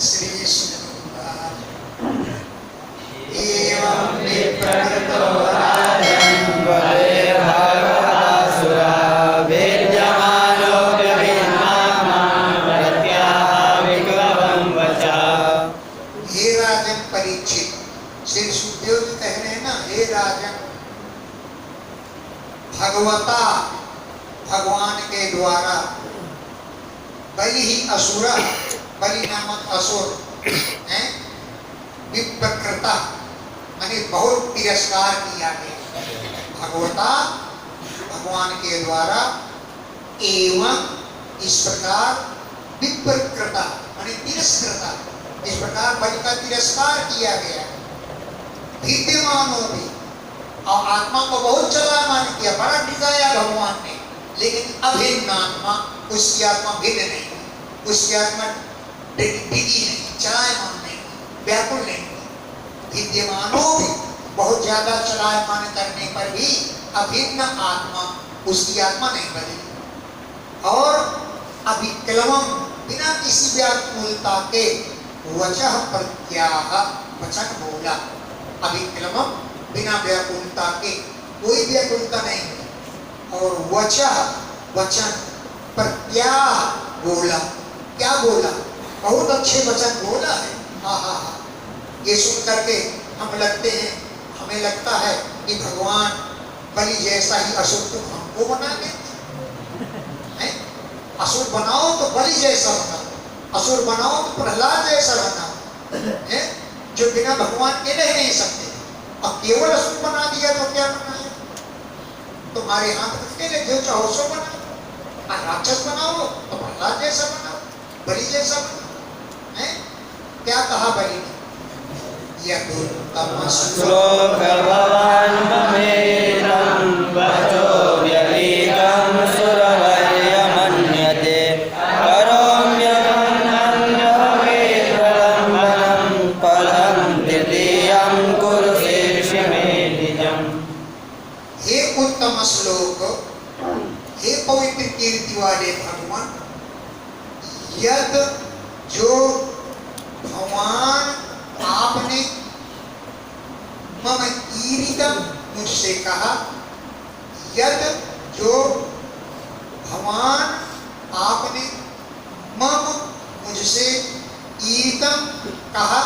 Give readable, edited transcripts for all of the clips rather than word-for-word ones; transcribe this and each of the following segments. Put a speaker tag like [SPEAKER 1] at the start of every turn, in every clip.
[SPEAKER 1] श्री विष्णु एवं विप्रकृतो राजन् वदे भगवदासुरा विद्यमानो व्यभिन्नामा प्रत्याह विक्लवं वचा। हे राजन परीक्षित, श्री सुखदेव जी कह रहे हैं ना, हे राजन भगवता भगवान के द्वारा बलि ही असुर, बलि नामक असुर हैं, विप्रकृता माने बहुत तिरस्कार किया गया। भगवता भगवान के द्वारा एवं इस प्रकार विप्रकृता माने तिरस्कृता, इस प्रकार बलि का तिरस्कार किया गया। विद्यमानों भी और आत्मा को बहुत चलायमान किया, बड़ा डिजाया भगवान ने, लेकिन अभिन्न आत्मा, उसकी आत्मा भिन्न नहीं, उसकी आत्मा डिगी नहीं, चलायमान नहीं, व्याकुल नहीं। विद्यमानों भी बहुत ज्यादा चलायमान करने पर भी अभिन्न आत्मा, उसकी आत्मा नहीं बदली। और अभिक्लमम बिना किसी व्याकुलता के वचः प्रत्याह वचन बोला। अभिक्लमम बिना व्याकुलता के, कोई व्याकुलता नहीं, और वचः वचन प्रत्याह बोला। क्या बोला? बहुत अच्छे वचन बोला है। हाँ हाँ हाँ, ये सुन करके हमें लगता है कि भगवान बलि जैसा ही असुर तुम हमको बना देते हैं। असुर बनाओ तो बलि जैसा बनाओ, असुर बनाओ तो प्रहलाद जैसा बनाओ, है जो बिना भगवान के रह नहीं सकते। अब केवल असुर बना दिया तो क्या बनाया? तुम्हारे हाथ अकेले जो चाहो सो बनाओ। राक्षस बनाओ तो प्रहलाद जैसा बनाओ, बलि जैसा बनाओ, है? क्या कहा बलि ने? उत्तम श्लोक, हे पवित्र कीर्ति वाले भगवान, यद जो भगवान आपने मम ईरितम मुझसे कहा, यद जो भगवान आपने मम मुझसे ईरितम कहा,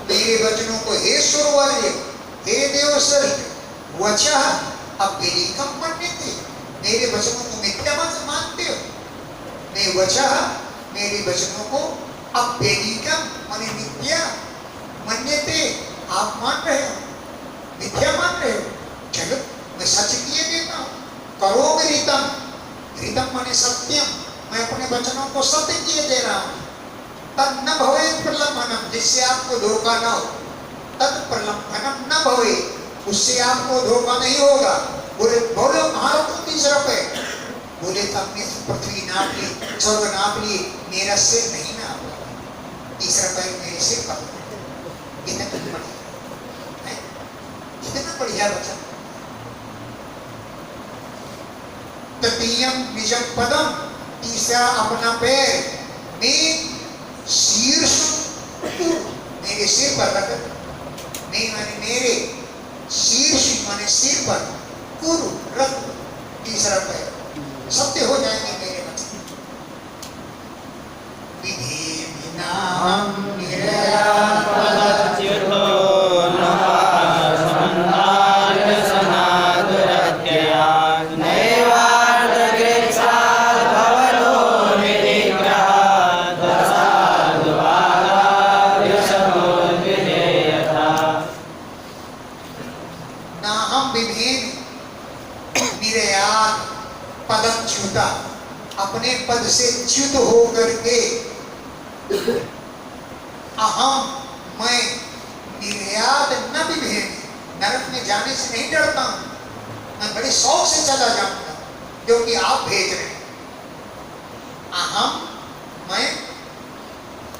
[SPEAKER 1] मेरे वचनों को हे सुरवर्य, हे देवश्रेष्ठ, वचः अव्यलिकम मन्यते, मेरे वचनों को मिथ्या मत मानते हो। मैं वचः मेरे वचनों को अव्यलिकम माने मिथ्या मन्यते, आप मान रहे हो, मिथ्या मान रहे हो। चलो मैं सच किए देता हूँ। करोमि ऋतम, ऋतम माने सत्यम, मैं अपने वचनों को सत्य किए दे रहा हूँ। तद न भवेत् प्रलंबनम, जिससे आपको धोखा न हो। तद प्रलंबनम न भवेत्, उससे आपको धोखा नहीं होगा। बोले बोलो महाराज तुम तीसरा पे, बोले तो अपनी पृथ्वी नाप ली, स्वर्ग नाप ली, मेरा सिर नहीं नाप, तीसरा पैर मेरे सिर पर। कितना बढ़िया है, कितना बढ़िया वचन। तृतीयम निजम पदम, तीसरा अपना पैर मैं शीर्ष, मेरे सिर पर रख, नहीं माने मेरे शीर्ष माने सिर पर, कुरु रख, तीसरा पैर, सत्य हो जाएंगे मेरे वचन। विधि विनाम निर्यात पदच्युतो नमः संधान सनादुरत्यया नैवार्थ कृत्साद भवतो निधिग्रहात् प्रसादवादा व्यसनोद्विधेयथा। नाहं विधेन निर्यात पदच्युता, अपने पद से च्युत होकर के, अहम मैं निर्यात न विभेद, नरक में जाने से नहीं डरता हूं, मैं बड़े शौक से चला जाऊंगा क्योंकि आप भेज रहे हैं। अहम मैं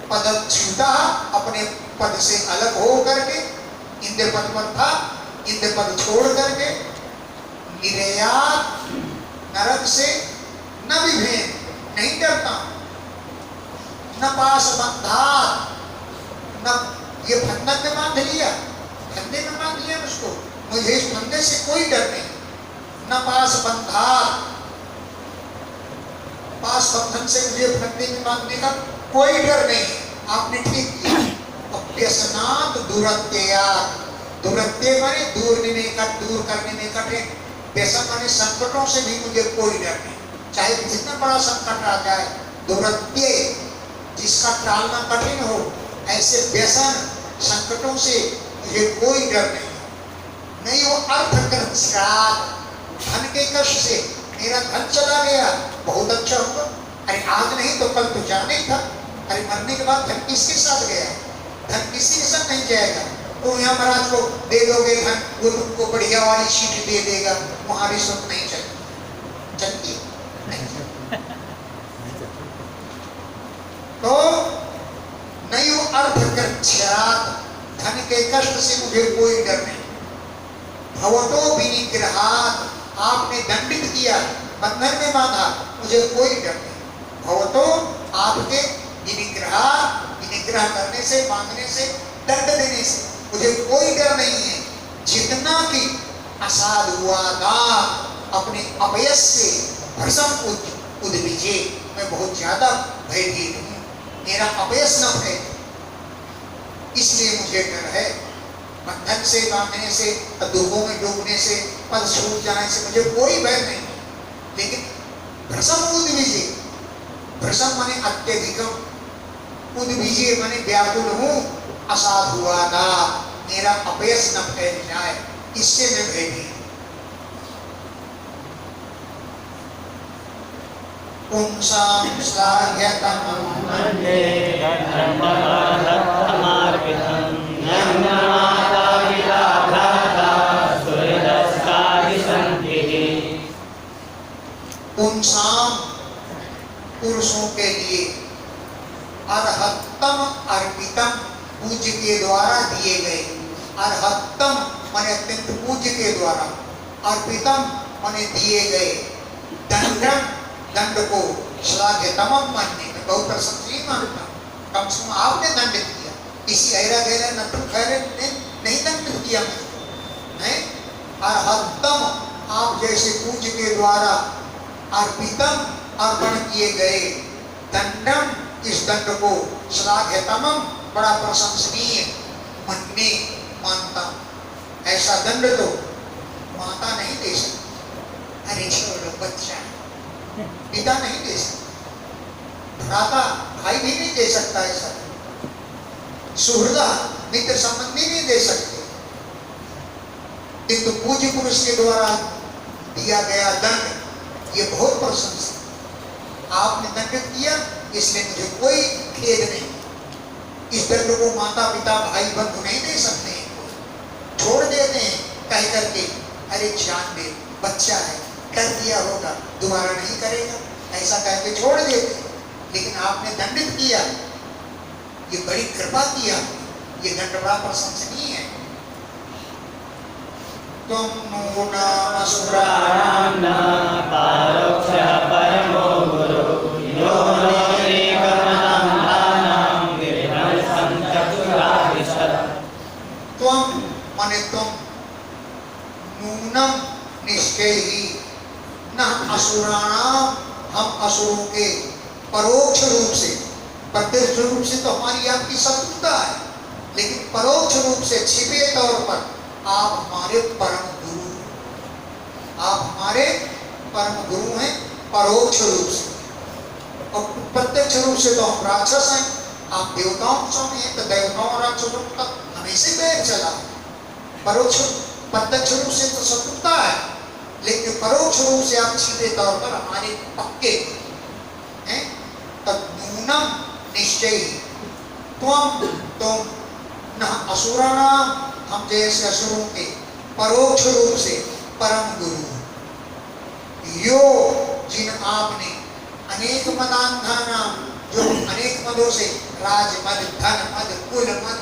[SPEAKER 1] पदच्युता, अपने पद से अलग हो करके, इंद्र पद पर था, इंद्र पद छोड़ करके, निर्यात नरक से न विभेद, नहीं डरता, न पास बंधात ये फंदन में बांध लिया, फंदे में बांध लिया उसको, मुझे इस फंदे से कोई डर नहीं। न पास बंधा, पास बंधन से मुझे फंदे में बांधने का कोई डर नहीं। आपने ठीक किया। व्यसनात् दुरत्ययात्, दुरत्य माने दूर निकट, दूर करने में कठिन, व्यसन माने संकटों से भी मुझे कोई डर नहीं। चाहे जितना बड़ा संकट आ जाए, दुरत्य जिसका टालना कठिन हो, ऐसे व्यसन संकटों से मुझे कोई डर नहीं। नहीं वो अर्थ श्राद्ध, धन के कष्ट से मेरा धन चला गया, बहुत अच्छा होगा। अरे आज नहीं तो कल तो जाने था। अरे मरने के बाद धन किसके साथ गया? धन किसी के साथ नहीं जाएगा। तो यहाँ महाराज को दे दोगे धन, वो तुमको बढ़िया वाली सीट दे देगा, वहां रिश्वत नहीं चलती। तो नहीं वो अर्थ धन के कष्ट से मुझे कोई डर नहीं। भवतो विनिग्रहात्, आपने दंडित किया, बंधन में बांधा, मुझे कोई डर नहीं। भवतो आपके विनिग्रहात्, विनिग्रह करने से, बांधने से, दंड देने से मुझे कोई डर नहीं है। जितना कि असाधुवादा, अपने अपयश से भ्रसम उद्विजे, मैं बहुत ज्यादा भयभीत हूँ, मेरा अपयश न है, इसलिए मुझे डर है। बंधन से, बांधने से, दुखों में डूबने से, पद छूट जाने से मुझे कोई भय नहीं। लेकिन भ्रसम उद्विजे, भ्रसम माने अत्यधिकम, उद्विजे माने व्याकुल हूँ, असाधुवादा, मेरा अपयश न फैल जाए, इससे मैं भयभीत। पुंसां श्लाघ्यतमं मन्ये धर्ममार्पितं ज्ञानमाता पिता भ्राता सुहृदस्तादि सन्तिः। पुंसां, पुरुषों के लिए, अर्हत्तम अर्पितम, पूज्य के द्वारा दिए गए। अर्हत्तम माने अत्यंत पूज्य के द्वारा, अर्पितम माने दिए गए। दंडम, दंड को श्लाघ्यतमं मन्ये, मैं बहुत प्रशंसनीय मानता हूँ। कम से कम आपने दंडित किया, किसी ऐरा गहरा नटू खैरे ने नहीं दंडित किया मुझको, नहीं। अर्हत्तम, आप जैसे पूज्य के द्वारा अर्पितम, अर्पण किए गए। दंडम, इस दंड को, श्लाघ्यतमं, बड़ा प्रशंसनीय, मन्ये, मानता हूँ। ऐसा दंड तो माता नहीं दे सकती। अरे छोड़ो, बच्चा, पिता नहीं दे सकता, भ्राता भाई भी नहीं दे सकता, ऐसा सुहृदा मित्र संबंधी नहीं दे सकते। किंतु पूज्य पुरुष के द्वारा दिया गया दंड ये बहुत प्रशंसनीय। आपने दंडित किया, इसलिए मुझे कोई खेद नहीं। इस दंड को माता पिता भाई बंधु नहीं दे सकते हैं, छोड़ देते हैं कह करके, अरे जान दे, बच्चा है, कर दिया होगा, दोबारा नहीं करेगा, ऐसा कह के छोड़ देते। लेकिन आपने दंडित किया, ये बड़ी कृपा किया, ये दंड बड़ा प्रशंसनीय है। तुम नूनाम असुराणां न पारोक्षः परमो गुरु यो नेकमनां विभ्रंशं चतुरादिशत्। त्वं माने तुम, नूनम निश्चय ही, न असुराणाम, हम असुरों के, परोक्ष रूप से, प्रत्यक्ष रूप से तो हमारी आपकी शत्रुता है, लेकिन परोक्ष रूप से, छिपे तौर पर आप हमारे परम गुरु, आप हमारे परम गुरु हैं परोक्ष रूप से। और प्रत्यक्ष रूप से तो हम राक्षस हैं, आप देवताओं स्वामी हैं, तो देवताओं राक्षसों का हमेशा बैर चला। परोक्ष, प्रत्यक्ष रूप से तो शत्रुता है, लेकिन परोक्ष रूप से आप सीधे तौर पर हमारे पक्के हैं। तब नूनम निश्चय, त्वम, तुम, न असुराणाम, हम जैसे असुरों के, परोक्ष रूप से परम गुरु। यो, जिन आपने, अनेक मदान्धानाम, जो अनेक मदों से, राज मद, धन मद, कुल मद,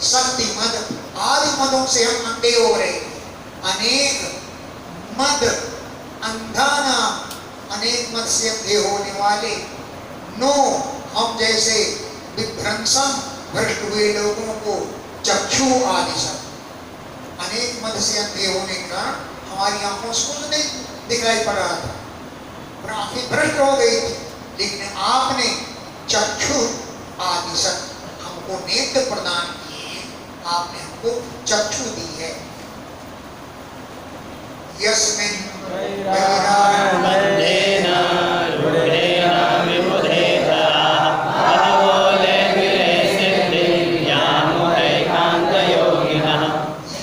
[SPEAKER 1] शक्ति मद आदि मदों से हम अंधे हो रहे। अनेक मद, अंधाना, अनेक मद से अंधे होने वाले। नो, हम जैसे विभ्रंशम, भ्रष्ट हुए लोगों को, चक्षु आदि सब अनेक मद से अंधे होने के कारण हमारी आंखों से कुछ नहीं दिखाई पड़ रहा था और आंखें भ्रष्ट हो गई थी, लेकिन आपने चक्षु आदि सब हमको नेत्र प्रदान किए, आपने हमको चक्षु दी है। यस्मिन्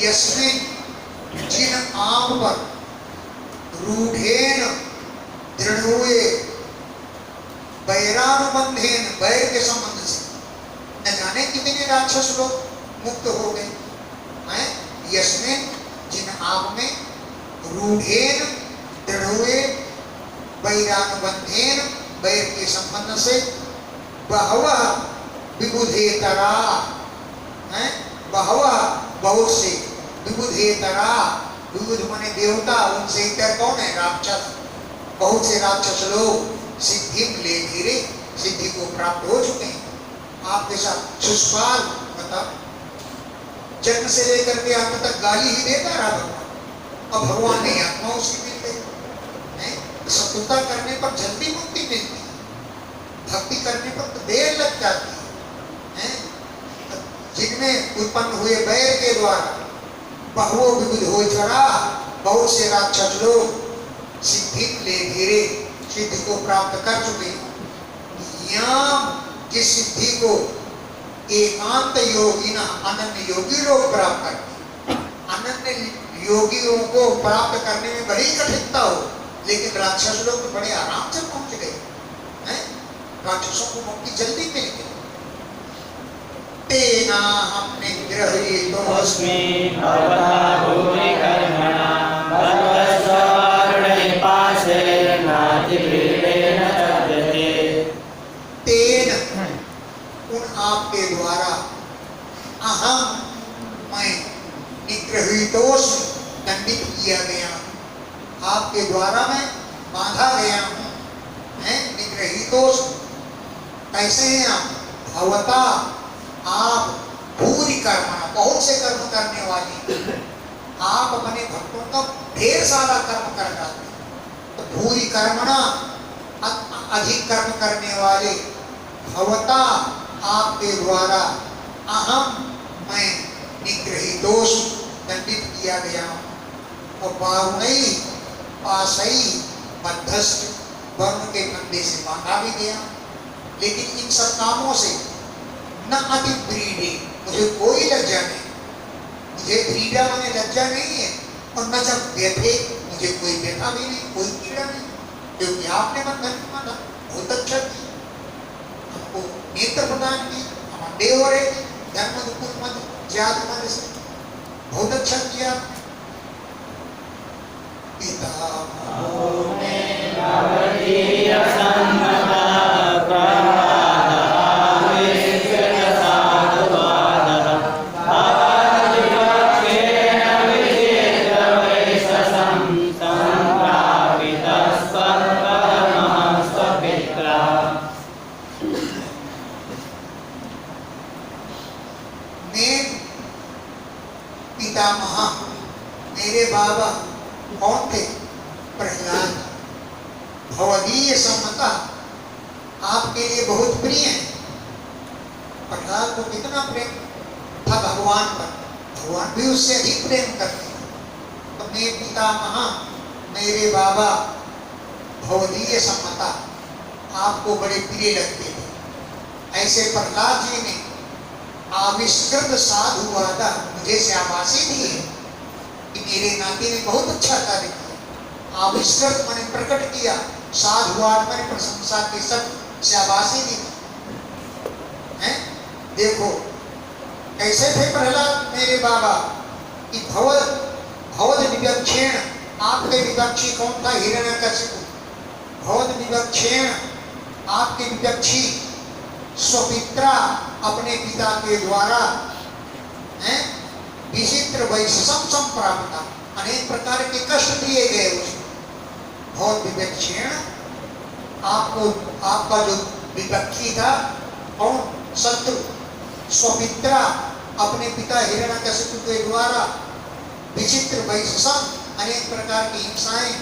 [SPEAKER 1] यस्मिन् जिन आम पर रूढ़ेन दृढ़ हुए वैरानुबंधेन वैर के संबंध से न जाने कितने राक्षस लोग मुक्त हो गए हैं। यस्मिन् जिन आम में रूढ़ेन दृढ़ हुए वैरानुबंधेन वैर के संबंध से बहवः विबुधेतरा हैं, बहवः बहुत से विबुधेतरा, विबुध माने देवता, उनसे इतर कौन है? राक्षस। बहुत से राक्षस लोग सिद्धि ले धीरे सिद्धि को प्राप्त हो चुके हैं। आपके साथ सुष्पाल मतलब जन्म से लेकर के अंत तक गाली ही देता रहा भगवान, और भगवान ने आत्मा उसकी मिल गई। शत्रुता करने पर जल्दी मुक्ति मिलती है, भक्ति करने पर तो देर लग जाती है। जिनमें उत्पन्न हुए वैर के द्वारा बहुओं विविध हो चढ़ा, बहुत से राक्षस लोग सिद्धि ले धीरे सिद्धि को प्राप्त कर चुके। जिस सिद्धि को एकांत योगी ना अनन्य योगी लोग प्राप्त करते, अनन्य योगियों को प्राप्त करने में बड़ी कठिनता हो, लेकिन राक्षस लोग तो बड़े आराम से पहुंच गए हैं। राक्षसों को मुक्ति जल्दी मिल गई। तेना हमने निग्रहीतोऽस्मि
[SPEAKER 2] भवता भूरि कर्मणा भगवस्वरुणे पाशेन नातिक्रीडेन तद्यते।
[SPEAKER 1] तेन उन आपके द्वारा अहम मैं निग्रहीतोऽस्मि दंडित किया गया, आपके द्वारा मैं बांधा गया हूँ, हैं निग्रहीतोऽस्मि। कैसे हैं आप? भवता आप पूरी कर्मणा बहुत से कर्म करने वाली, आप अपने भक्तों का ढेर सारा कर्म कर डालते, तो पूरी कर्मणा अधिक कर्म करने वाले भवता आपके द्वारा अहम मैं निग्रहीतोष दंडित किया गया हूँ। और बाहुनई पाशई बद्धस्त वर्ण के फंदे से बांधा भी गया, लेकिन इन सब कामों से न अति प्रीडे मुझे कोई लज्जा नहीं, मुझे प्रीडा माने लज्जा नहीं है, और न जब व्यथे मुझे कोई व्यथा भी नहीं, कोई पीड़ा नहीं, क्योंकि आपने बंधन माना बहुत अच्छा किया, हमको नेत्र प्रदान की, हम अंधे हो रहे थे धर्म अनुकूल मत जात मत से, बहुत अच्छा किया। पिता मेरे बाबा कौन थे? प्रहलाद। भवदीय सम्मता आपके लिए बहुत प्रिय है। प्रहलाद को कितना प्रेम था भगवान पर, भगवान भी उससे अधिक प्रेम करते हैं। तो मेरे पितामह मेरे बाबा भवदीय सम्मता आपको बड़े प्रिय लगते थे। ऐसे प्रहलाद जी ने आविष्कृत साधु वादा मुझे शाबाशी दी है कि मेरे नाती ने बहुत अच्छा कार्य किया। आविष्कृत मैंने प्रकट किया, साधुवाद मैंने प्रशंसा की सब शाबाशी दी है। देखो कैसे थे प्रहलाद मेरे बाबा कि भवद विवक्षेण, आपके विवक्षी कौन था? हिरण्यकशिपु। भवद विवक्षेण आपके विवक्षी स्वपित्रा अपने पिता के द्वारा हैं विचित्र वैषम संप्राप्ता, अनेक प्रकार के कष्ट दिए गए उसको। बहुत विवक्षेण आपको, आपका जो विपक्षी था कौन? शत्रु। स्वपित्रा अपने पिता हिरण्यकशिपु के द्वारा विचित्र वैषम अनेक प्रकार की हिंसाएं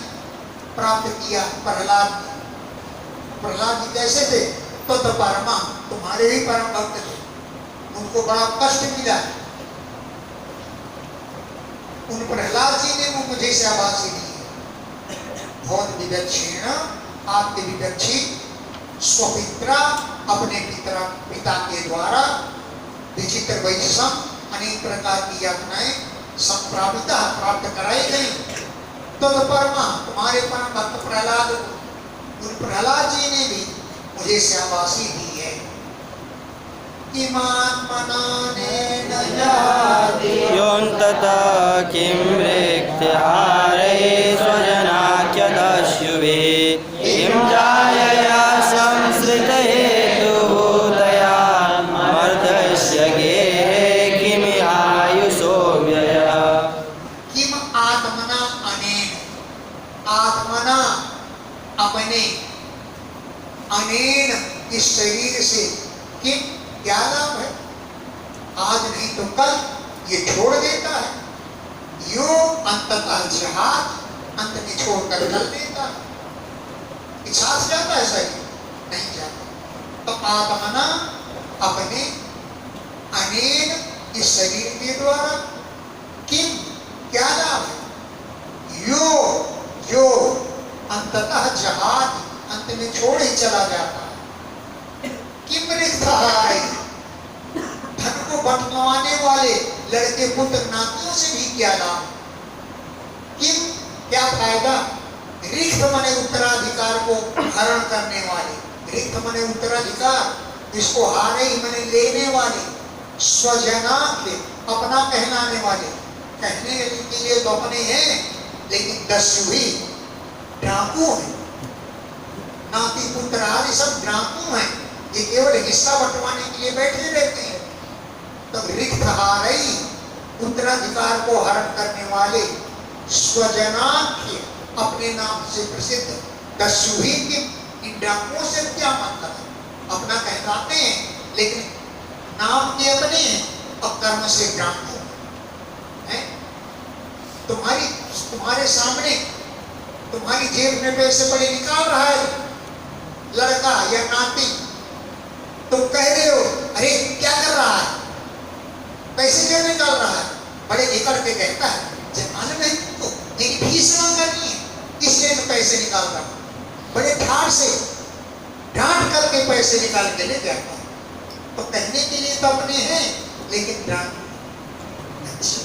[SPEAKER 1] प्राप्त किया। प्रहलाद जी कैसे थे? तो परमा तुम्हारे ही परम भक्त थे, उनको बड़ा कष्ट मिला। उन प्रहलाद जी ने वो मुझे शाबाशी दी। बहुत विवक्षीण आपके विवक्षी स्वपित्रा अपने पिता के द्वारा विचित्र वैषम अनेक प्रकार की यातनाएं संप्रापिता प्राप्त कराई गई। तो परमा तुम्हारे परम भक्त प्रहलाद, उन प्रहलाद जी ने भी मुझे शाबाशी दी है। इमान मनाने न जाति
[SPEAKER 2] योऽन्ततः किं रिक्तहारे स्वजनाख्य दस्युभिः किं जायया संसृतहेतुभूतया मर्त्यस्य गेहे किमिहायुषो व्ययः।
[SPEAKER 1] किम आत्मना अनेन, आत्मना अपने, अनेन इस शरीर से किम क्या लाभ है? आज नहीं तो कल ये छोड़ देता है। यो अंततः जहाज, अंत में छोड़कर चल देता है। इच्छा से जाता है शरीर? नहीं जाता। तो आत्मना अपने, अनेन इस शरीर के द्वारा किम क्या लाभ है? यो जो अंततः जहाज अंत में छोड़ ही चला जाता है। किम रिक्तहारे, धन को बंटवाने वाले लड़के पुत्र नातियों से भी क्या लाभ? किम क्या फायदा? रिक्त मने उत्तराधिकार को हरण करने वाले, रिक्त मने उत्तराधिकार, इसको हारे ही मने लेने वाले, स्वजनाख्य अपना कहलाने वाले, कहने के लिए तो अपने हैं लेकिन दस्यु ही डाकू है। नाती पुत्र आदि सब डाकू हैं, ये केवल हिस्सा बंटवाने के लिए बैठे रहते हैं। तब रिक्त हारई उत्तराधिकार को हरण करने वाले स्वजनाख्य अपने नाम से प्रसिद्ध दस्यु ही के इन डाकुओं से क्या मतलब है? अपना कहलाते हैं लेकिन नाम के अपने हैं और कर्म से डाकू हैं। तुम्हारे सामने तुम्हारी जेब में पैसे पड़े निकाल रहा है लड़का या नाती, तुम कह रहे हो अरे क्या कर रहा है, पैसे क्यों निकाल रहा है? बड़े निकल के कहता है जब मालूम है तो मेरी फीस जमा करनी है इसलिए तो पैसे निकाल रहा हूं। बड़े ठाठ से डांट करके पैसे निकाल के ले जाता है। तो कहने के लिए तो अपने हैं लेकिन डांट। अच्छा,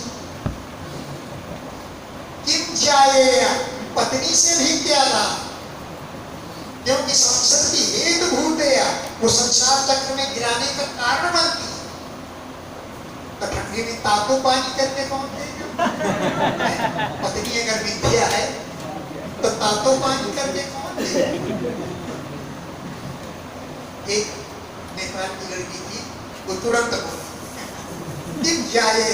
[SPEAKER 1] किम जाए, पत्नी से भी क्या लाभ? क्योंकि संसर्गी हेतु भूतया वो संसार चक्र में गिराने का कारण बनती है। तो ठंडी में तातो पानी करके कौन देगा? पत्नी अगर विद्या है तो तातो पानी करके कौन देगा? एक नेपाल की लड़की थी, वो तुरंत बोली किम जाए,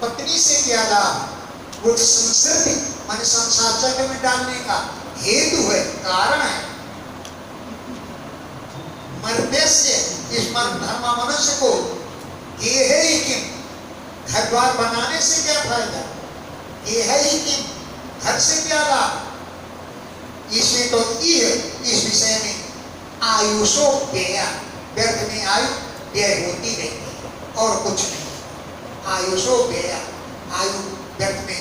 [SPEAKER 1] पत्नी से क्या लाभ? वो संसर्गी माने संसार चक्र में डालने का हेतु है, कारण है। मर्त्यस्य इस धर्म मनुष्य को ये है ही किम, घर द्वार बनाने से क्या फायदा? ये है ही किम, घर से क्या लाभ? इसमें तो ये इस विषय में आयुषो व्यय, व्यर्थ में आयु व्यय होती रहती है और कुछ नहीं। आयुषो व्यय, आयु व्यर्थ में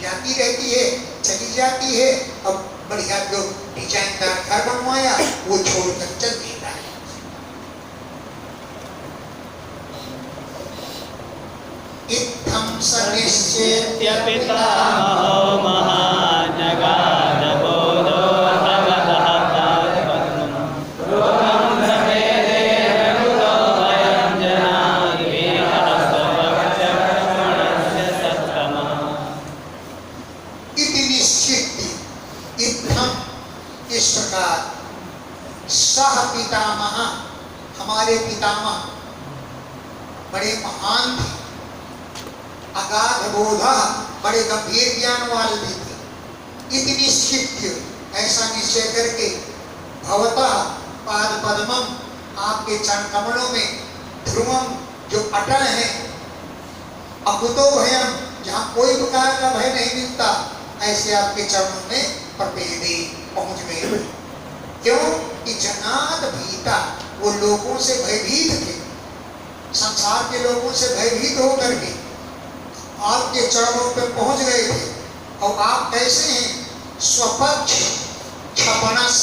[SPEAKER 1] जाती रहती है, चली जाती है। अब बढ़िया जो डिजाइनदार घर बनवाया वो छोड़कर चल देता है। इत्थं सनिश्चेत्य
[SPEAKER 2] पितामहो महानगाधबोधो भगवतः पादपद्मं रोगं भवेदे रघुतो वयं जनाः वीरहस्तभक्षणस्य सत्तमः।
[SPEAKER 1] इति निश्चित्य, इत्थं इस प्रकार सह पितामह, हमारे पितामह बड़े महान थे, अगाध बोधा, बड़े गंभीर ज्ञान वाले भी थे। इति निश्चित्य, ऐसा निश्चय करके भवतः पाद पद्मम, आपके चरण कमलों में ध्रुवम अटल है, अकुतो भयम, जहाँ कोई प्रकार का भय नहीं मिलता, ऐसे आपके चरणों में प्रपेदे पहुंच गए। क्यों कि जनाद भीता, वो लोगों से भयभीत थे, संसार के लोगों से भयभीत होकर के आपके चरणों पे पहुंच गए थे। और आप कैसे हैं? स्वपक्ष क्षपणस,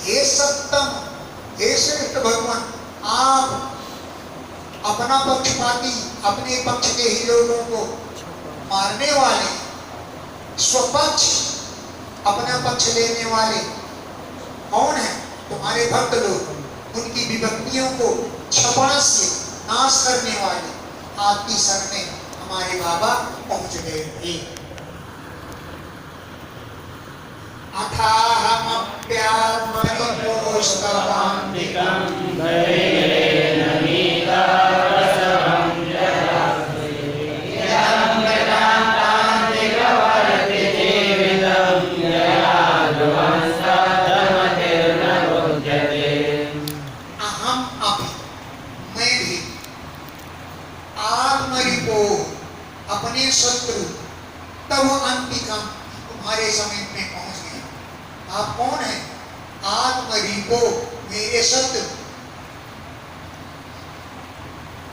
[SPEAKER 1] हे सत्तम, हे श्रेष्ठ भगवान, आप अपना पक्षपाती, अपने पक्ष के ही लोगों को मारने वाले, स्वपक्ष अपना पक्ष लेने वाले कौन है? तुम्हारे भक्त लोग, उनकी विभक्तियों को क्षपण से नाश करने वाले आपकी शरण में हमारे बाबा पहुंच गए थे। अपने शत्रु तब अंतिकम, तुम्हारे समीप में पहुंच गया। आप कौन है? आत्मरिपो, मेरे शत्रु।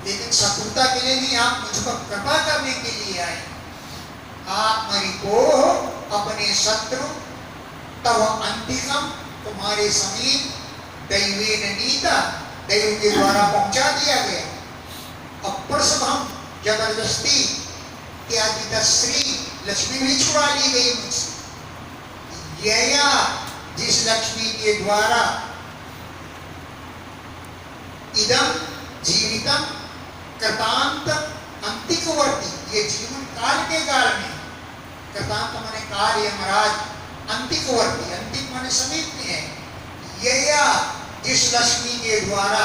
[SPEAKER 1] लेकिन शत्रुता के लिए नहीं, आप मुझ पर कृपा करने के लिए आए। आत्मरिपो, अपने शत्रु, तब अंतिकम, तुम्हारे समीप, दैवेन नीता, दैव के द्वारा पहुंचा दिया गया। अप्रसभम, जबरदस्ती, त्यागी श्री लक्ष्मी भी छुड़ा ली गई मुझसे। यया, जिस लक्ष्मी के द्वारा इदम जीवितम कृतांत अंतिकवर्ती, ये जीवन काल के काल में, कृतांत माने काल, यमराज, अंतिकवर्ती, अंतिक माने समीप में है। यया, जिस लक्ष्मी के द्वारा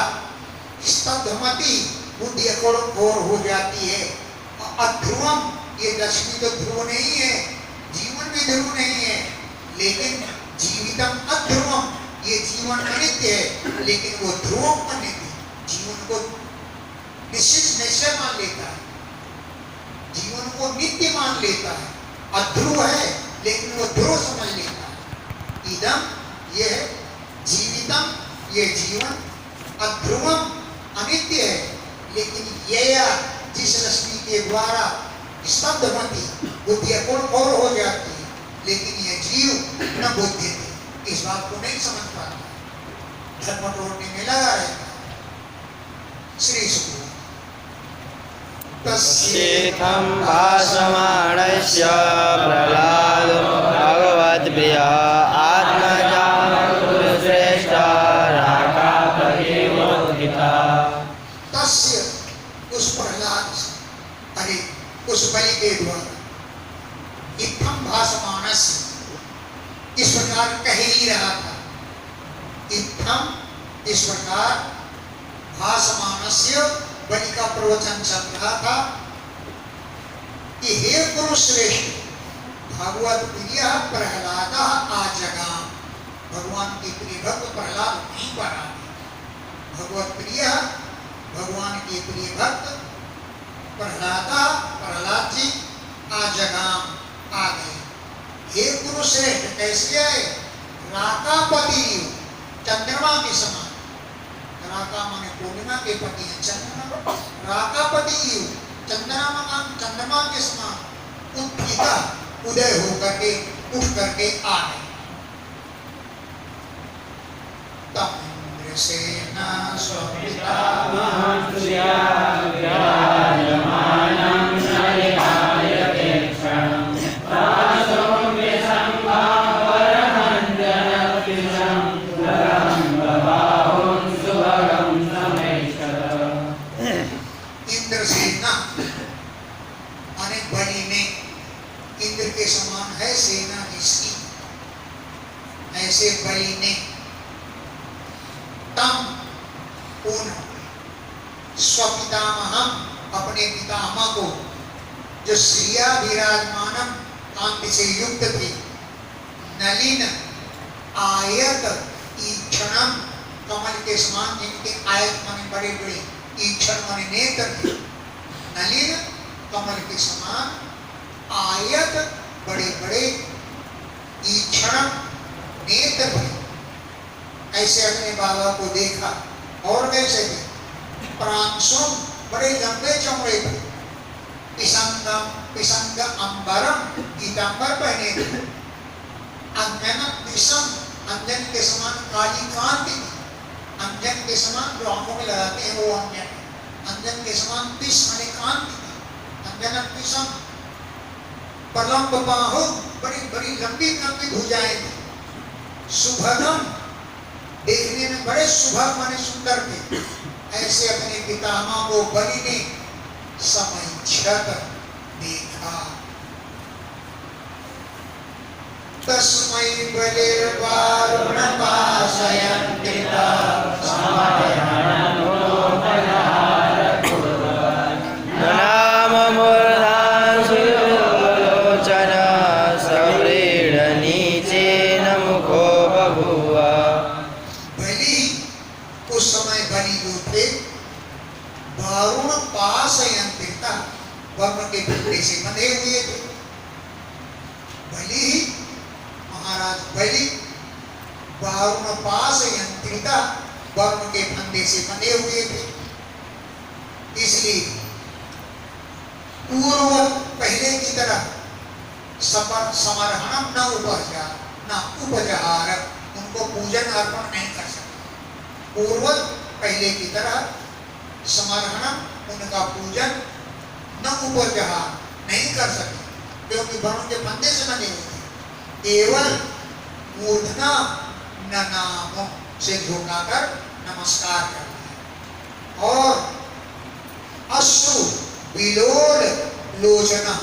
[SPEAKER 1] स्तब्धमति, बुद्धि अकोर हो जाती है। अध्रुवम, ये लक्ष्मी तो ध्रुव नहीं है, जीवन भी ध्रुव नहीं है, लेकिन जीवितम अध्रुवम, ये जीवन अनित्य है, लेकिन वो ध्रुवम अनित्य, जीवन को निश्चित निश्चय मान लेता है, जीवन को नित्य मान लेता है। अध्रुव है लेकिन वो ध्रुव समझ लेता है। इदम, ये है, जीवितम, ये जीवन, अध्रुवम, अनित्य है, लेकिन यया, जिस रश्मि के द्वारा स्तब्धमति, बुद्धि अकुल हो जाती है, लेकिन ये जीव न बुद्धि थे, इस बात को नहीं समझ पाता, धर्म तोड़ने में लगा रहता है। श्री सुखदेव
[SPEAKER 2] तस्येथं भाषमाणस्य प्रह्लादो भगवत्प्रियः आत्मजा श्रेष्ठ राकापरिवोधिता।
[SPEAKER 1] तस्य, उस प्रहलाद, अरे उस बलि के द्वारा, इत्थम भाषमाणस्य, इस प्रकार कह ही रहा था, इत्थम, इस प्रकार, भाषमाणस्य, बलि का प्रवचन चल रहा था कि हे गुरु श्रेष्ठ, भगवत प्रिय प्रहलाद आजगाम, भगवान के प्रिय भक्त प्रहलाद नहीं पड़ा, भगवत प्रिय, भगवान के प्रिय भक्त प्रहलाद जी आजगाम, आ गए। हे गुरु श्रेष्ठ, कैसे आए? राकापति, चंद्रमा के समान, राका माने पूर्णिमा के पति है, चंद्रमा, राकापति, चंद्रमा के समान उत्थिता, उदय होकर के, उठ करके आ गए। तमिन्द्र सेना स्वपिता इंद्र के समान है सेना जिसकी, ऐसे बलि ने तम उन स्वपितामहम, अपने पितामह को, जो श्रिया विराजमानम, कांति से युक्त थे, नलिन आयत ईक्षणम, कमल के समान जिनके आयत माने बड़े बड़े, ईक्षण माने नेत्र थे, कमल के समान, आयत बड़े बड़े, ईक्षण नेत्र बड़े। ऐसे अपने बाबा को देखा। और कैसे थे? प्रांशुम बड़े लंबे चौड़े थे। पिसंग अंबरम पीतांबर पहने थे। अंजन दिशम अंजन के समान काली कांति थी। अंजन के समान जो आंखों में लगाते हैं वो अंजन। अंजन के समान दिश माने कांति थी। अंजन दिशम प्रलंब बाहु बड़ी बड़ी लंबी लंबी भुजाएं थी। सुभगम देखने में बड़े सुभग माने सुंदर थे। ऐसे अपने पितामह को बलि ने समैच्छत देखा। तस्मै बलिर्वारुण पाशयन्तिता
[SPEAKER 2] नाम मूर्धांशुलोचन सव्रीडनीचेन मुखो बभूव।
[SPEAKER 1] बलि उस समय बलि जो थे वारुण पाशयन्तिता वर्ण के डंडे से बंधे हुए थे। बलि महाराज बलि वारुण पाशयन्तिता वर्ण के फंदे से बंधे हुए थे। इसलिए पूर्व पहले की तरह समर्हणम न उपजहार उनको पूजन अर्पण नहीं कर सकते। पूर्व पहले की तरह समर्हणम उनका पूजन न उपजहार नहीं कर सके क्योंकि वर्ण के फंदे से बने हुए थे। केवल मूर्धना ननाम से झुकाकर नमस्कार करते हैं। और अश्रु विलोल लोचना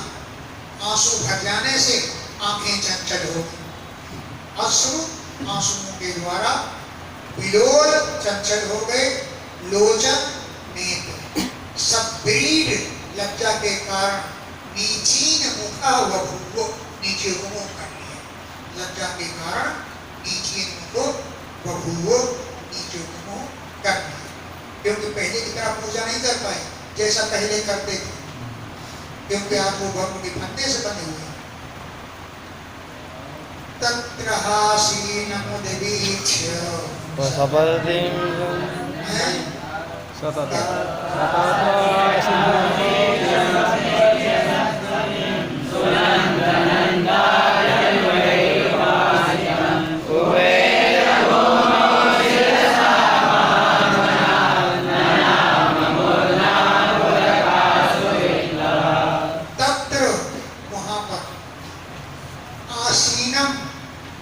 [SPEAKER 1] आंसू भर जाने से आंखें चंचल हो गई। अश्रु आंसुओं के द्वारा, विलोल चंचल हो गए, लोचन नेत्र, सब्रीड लज्जा के कारण नीचीन मुखा वभूव नीचे को मुख कर लिया। लज्जा के कारण नीचीन मुखो वभूव नीचे को मुख कर लिया। क्योंकि पहले की तरह पूजा नहीं कर पाए जैसा पहले करते थे क्योंकि आप वो वर्ण के फंदे से बने हुए हैं। तत्र हासीनमुदवीक्ष्य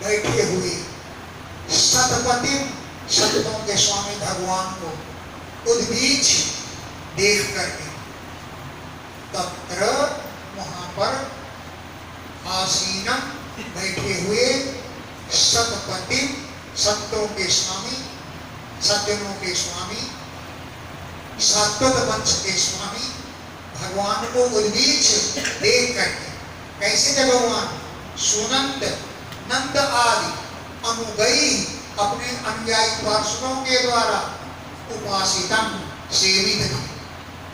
[SPEAKER 1] बैठे हुए सतपति सतों के स्वामी भगवान को उद्वीच देख करके तत्र वहां पर आसीनम बैठे हुए सतपति सत्यों के स्वामी सज्जनों के स्वामी सात्वत वंश के स्वामी भगवान को उद्वीच देख करके कैसे थे भगवान सुनंद नंद आदि अनुगई अपने अनुयायी पार्षदों के द्वारा उपासितम सेवित थे।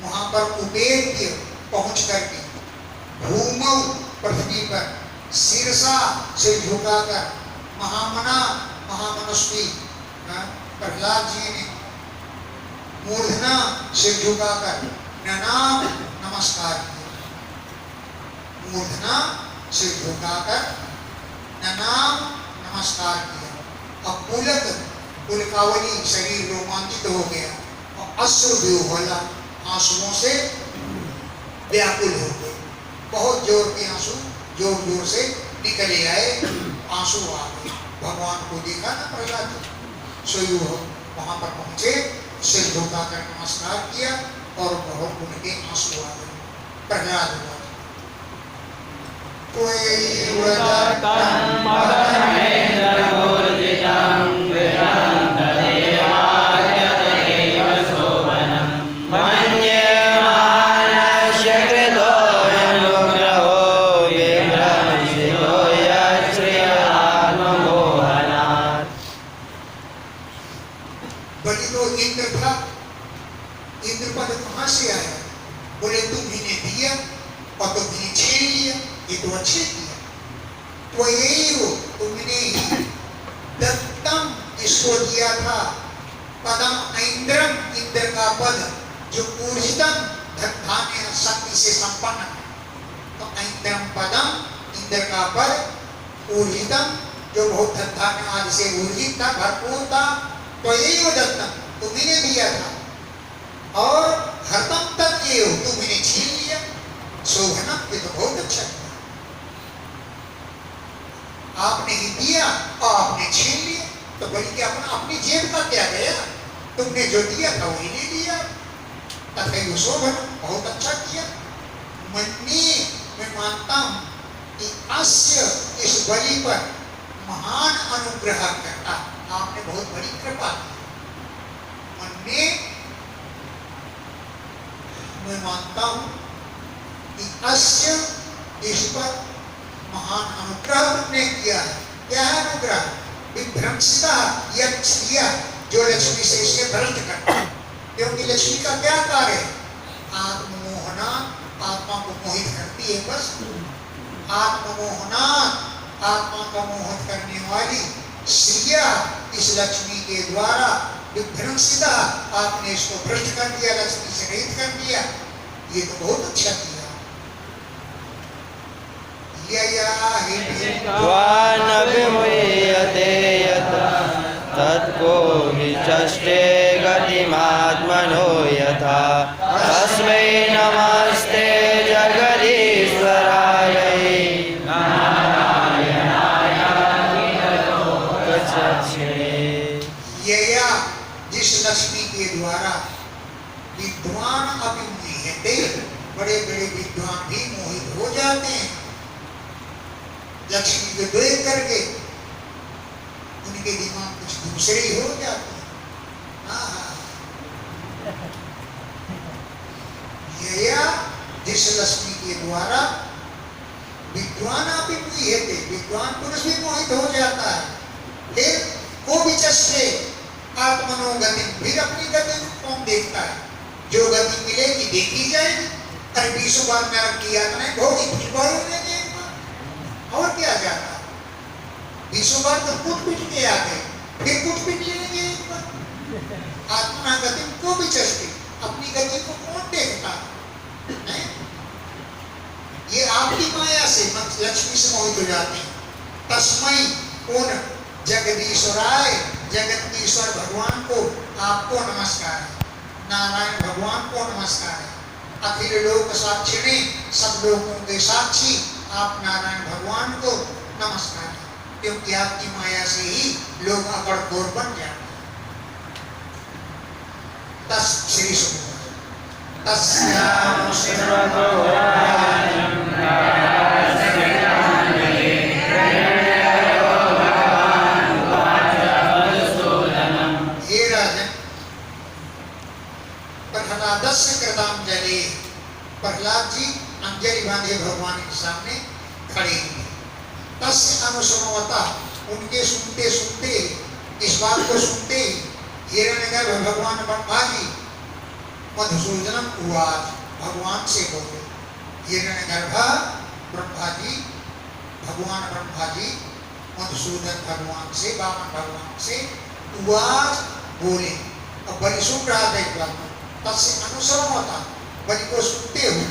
[SPEAKER 1] वहां पर उपेत्य पहुंच करके भूमौ पृथ्वी पर शीर्षा से झुकाकर महामना महामनस्वी प्रहलाद जी ने मूर्धना से झुकाकर ननाम नमस्कार किया। मूर्धना से झुकाकर ननाम नमस्कार किया। अब पुलक पुलकावली शरीर रोमांचित हो गया और अश्रुव्यूहला आंसुओं से व्याकुल हो गए। बहुत जोर के आंसू जोर जोर से निकले आए, आंसू आ गए। भगवान को देखा ना प्रहलाद स्वयं वहां पर पहुंचे, सिर झुकाकर नमस्कार किया और बहुत उनके आंसू आ गए। प्रहलाद हुआ बलि तो इंद्र था, इंद्र पद कहां से आया? बोले तुम ही ने दिया। और तुमने छीन लिया, ये तो अच्छे किया। तो यही हो, तुमने ही दत्तम इसको दिया था, पदम इंद्रम, इंद्र का पद जो ऊर्जितम धन्य शक्ति से संपन्न है। तो इंद्रम पदम, इंद्र का पद ऊर्जितम जो बहुत धन्य आदि से ऊर्जित था, भरपूर था। तो यही हो दत्तम, तुमने दिया था। और हरतम तक ये हो, तुमने छीन लिया। शोभनम, ये तो बहुत अच्छा किया, आपने ही दिया और आपने छीन लिया। तो बल्कि अपनी जेब का क्या गया, तुमने जो दिया था वही ले लिया। तथा शोभन, बहुत अच्छा किया। मैं मानता हूं कि अस्य, इस बलि पर महान अनुग्रह करता, आपने बहुत बड़ी कृपा की। मैं मानता हूं कि अस्य, इस पर महान अनुग्रह तुमने किया है। क्या है अनुग्रह? विभ्रंशिता, जो लक्ष्मी से इसे भ्रष्ट करता है। क्योंकि लक्ष्मी का क्या कार्य है? आत्ममोहना, आत्मा को मोहित करती है। बस आत्ममोहना, आत्मा को मोहित करने वाली श्रिया, इस लक्ष्मी के द्वारा विभ्रंशिता, आपने इसको भ्रष्ट कर दिया, लक्ष्मी से रहित कर दिया। ये तो बहुत अच्छा किया।
[SPEAKER 2] त्वानभिमुह्यते यत् तत्को विचष्टे गतिमात्मनो यथा तस्मै नमस्ते जगदीश्वराय
[SPEAKER 1] यया, जिस लक्ष्मी के द्वारा विद्वान अभिमुह्यते, बड़े बड़े विद्वान भी मोहित हो जाते हैं। लक्ष्मी को देख करके उनके दिमाग कुछ दूसरे ही हो जाते हैं। यया, जिस लक्ष्मी के द्वारा विद्वान अभिमुह्यते, विद्वान पुरुष भी मोहित हो जाता है। फिर वो विचष्टे आत्मनोगति, फिर अपनी गति को कौन देखता है? जो गति मिलेगी देखी जाएगी। अरे 20 बार नरक की यातनाएं भोगी, कुछ बार लेंगे और क्या जाता है? 20 बार तो कुछ के आ गए, फिर कुछ लेंगे एक बार। आत्मा गति को विचष्टे, अपनी गति को कौन देखता है? ये आपकी माया से, लक्ष्मी से मोहित हो जाते हैं। तस्मै, कौन? जगदीश्वराय, जगत के ईश्वर भगवान को आपको नमस्कार है। नारायण भगवान को नमस्कार है। अखिल लोक साक्षिणे, सब लोगों के साक्षी आप नारायण भगवान को नमस्कार है। क्योंकि आपकी माया से ही लोग अकड़खोर बन जाते हैं। तस् श्री सुखदेव कृतांजलि, प्रहलाद जी अंजलि बांधे भगवान के सामने खड़े हुए। तस्य अनुसुमवता, उनके सुनते सुनते, इस बात को सुनते ही हिरण्यगर्भ भगवान ब्रह्मा जी मधुसूदनम उवाच, भगवान से बोले। हिरण्यगर्भ ब्रह्मा जी, भगवान ब्रह्मा जी मधुसूदन भगवान से, वामन भगवान से उवाच बोले। अब बलि सुन रहा था एक बात, तस्य अनुसुमवता, बलि को सुनते हुए।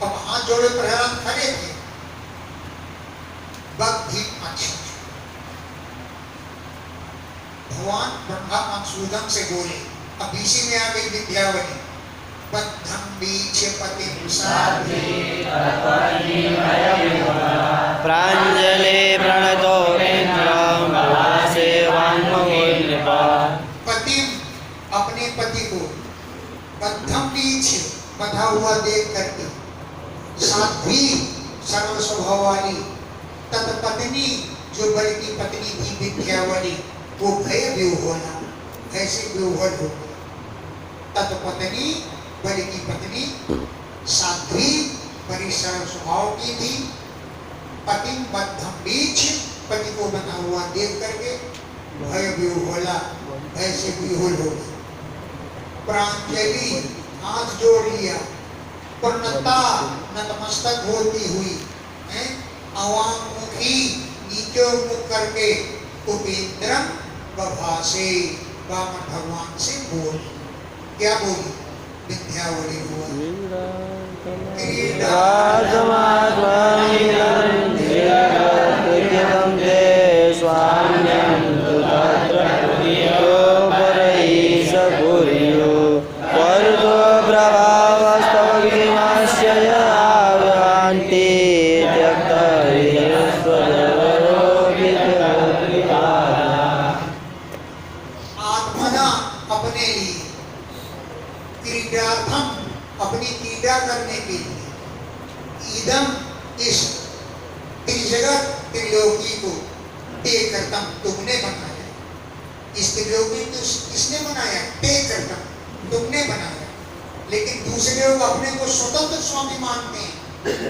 [SPEAKER 1] अब हाथ जोड़े प्रहलाद खड़े थे। भगवान ब्रह्मा मधुसूदन से बोले। अब इसी में आ गई विद्यावली। बद्धं बीच्य पतिं
[SPEAKER 2] प्राञ्जले प्रणतो इंद्रं
[SPEAKER 1] पतिम, अपने पति को, बद्धं बीच्य, बधा हुआ देख करके, साध्वी, सरल स्वभाव वाली, तत्पत्नी, जो बलि की पत्नी थी विद्यावली, वो भय विह्वला, ऐसे विह्वल हो गई। तत्पत्नी, बलि की पत्नी, साध्वी, बड़ी सरल स्वभाव की थी। पतिम बद्धं बीच्य, पति को बंधा हुआ देख करके भय विह्वला, ऐसे विह्वल हो गई। प्रांजलि, हाथ जोड़ लिया। पूर्णता नतमस्तक होती हुई है, अवामुखी नीचे मुख करके उपेंद्रम बभासे वामन भगवान से बोली। क्या बोली? विद्यावली हुआ आत्मना अपने लिए, क्रीडार्थम अपनी क्रीड़ा करने के लिए, इदम इस त्रिजगत त्रिलोकी को ते करतम तुमने बनाया। इस त्रिलोकी को किसने बनाया? ते करतम तुमने बनाया। लेकिन दूसरे लोग अपने को स्वतंत्र स्वामी मानते हैं,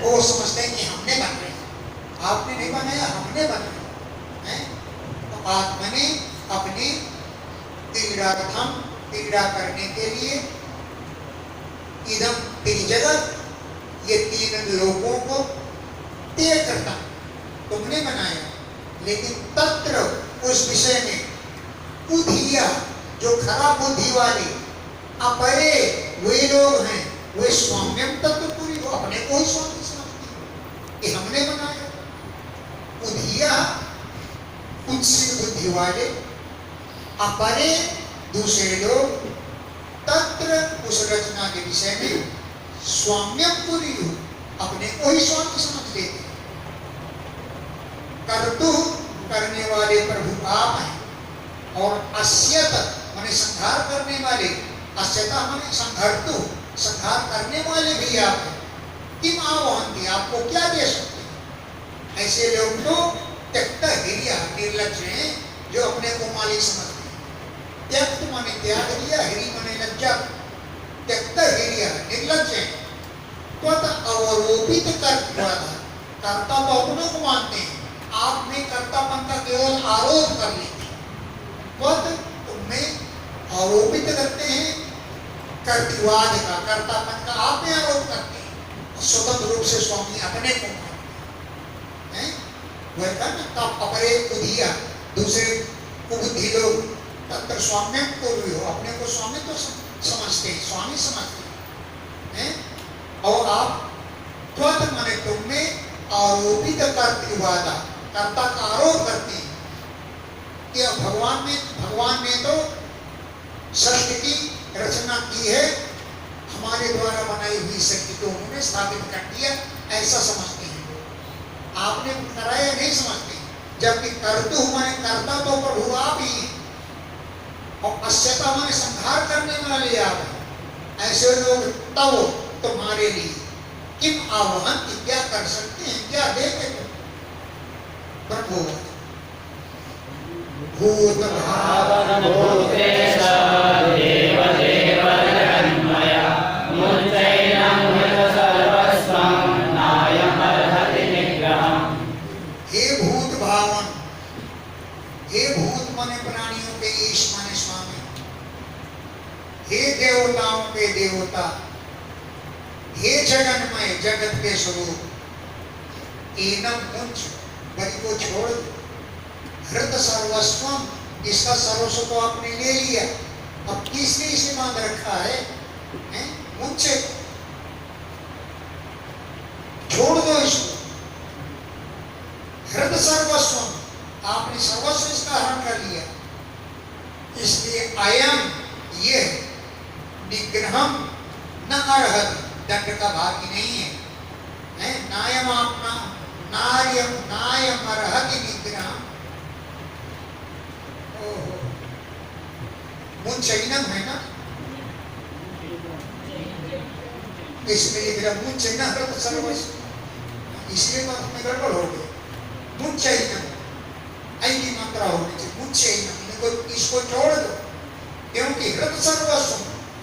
[SPEAKER 1] वो समझते हैं कि हमने बनाया। आपने नहीं बनाया, हमने बनाया है। तो आत्मने अपने क्रीडार्थम क्रीड़ा करने के लिए, इदम त्रिजगत ये तीन लोगों को तय करता तुमने बनाया। लेकिन तत्र उस विषय में उधिया जो खराब बुद्धि वाले अपरे वे लोग हैं, वे स्वाम्यम तत्व पूरी को अपने को ही स्वामी समझते हैं कि हमने बनाया। उधिया कुत्सित बुद्धि वाले अपरे दूसरे लोग तत्र उस रचना के विषय में स्वाम्यम पूरी हो अपने को ही स्वामी समझ लेते। कर्तु करने वाले प्रभु आप हैं और अस्यत माने संहार करने वाले, अस्यता माने संहर्तु संहार करने वाले भी आप हैं। किम आवहन्ति आपको क्या दे सकते हैं? ऐसे लोग तो त्यक्त हिरिया निर्लज्ज हैं जो अपने को मालिक समझते हैं। त्यक्त माने त्याग दिया, हिरी माने लज्जा। त्यक्त हिरिया निर्लज्ज हैं। अवरोपित कर्ता कर्ता तो अपने को मानते हैं, आप में कर्तापन का केवल आरोप कर लेते हैं। तुमने आरोपित करते हैं कर्तृवाद का, कर्तापन का आप में आरोप करते हैं। स्वतंत्र रूप से स्वामी अपने को मानते हैं। वह कहना अपरे उधिया दूसरे कुबुद्धि लोग तत्र स्वाम्य को भी हो अपने को स्वामी तो समझते हैं, स्वामी समझते हैं। और आप त्वत माने तुमने आरोपित कर्तृवादा कर्ता का आरोप करते हैं कि भगवान ने तो सत्य की रचना की है, हमारे द्वारा बनाई हुई सत्य को उन्होंने स्थापित कर दिया, ऐसा समझते हैं। आपने कराया नहीं समझते, जबकि कर्तु माने कर्ता तो प्रभु आप ही हैं और अस्यता माने संहार करने वाले आप हैं। ऐसे लोग तब तुम्हारे लिए किम आह्वान क्या कर सकते हैं, क्या देते तुम? प्रभु भूत भावन
[SPEAKER 2] भूतेश देव देव जगन्मया मुञ्चैनं हित सर्वस्वं नायमर्हति निग्रहम्।
[SPEAKER 1] हे भूत भावन, हे भूत माने प्राणियों के ईश माने स्वामी, हे देवताओं के देवता, हे जगन्मय जगत के स्वरूप, एनम मुंच बलि को छोड़ दो, हृत सर्वस्वम इसका सर्वस्व को आपने ले लिया, अब किसने इसे बांध रखा है? मुझसे छोड़ दो इसको। हृत सर्वस्वम आपने सर्वस्व इसका हरण कर लिया, इसलिए अयम ये निग्रहम न अर्हति दंड का भागी नहीं है। नायम अपना नायम अर्हति निग्रहम। मुंचैनम है ना, इसमें लिख रहा मुंचैना हृत सर्वस्व, इसलिए बात में गड़बड़ हो गई। मुंचैनम ऐसी मात्रा होनी चाहिए। मुंचैनम इसको छोड़ दो, क्योंकि हृत सर्वस्व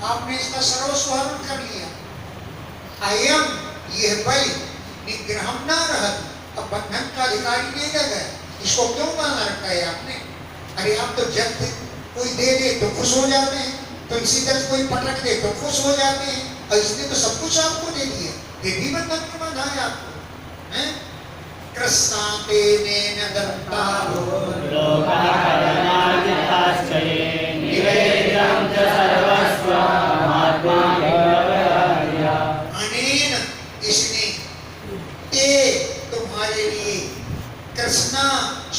[SPEAKER 1] आपने इसका सर्वस्व हरण कर लिया। अयम यह बल निग्रहम न रहत, अब बंधन का अधिकारी नहीं रह गया, इसको क्यों बांधा रखा है आपने? अरे आप तो जब कोई दे दे तो खुश हो जाते हैं, तुलसीदास कोई पटक दे तो खुश हो जाते हैं, और इसने तो सब कुछ आपको दे दिया, फिर भी बंधन में बंधाए आपको, हैं? कृष्णातेन दत्तारो
[SPEAKER 2] लोकाकरणार्जिताश्चये निवेदितं च सर्वस्वमात्माभिव्यवहार्य।
[SPEAKER 1] अनेन इसने ते तुम्हारे लिए कृष्णा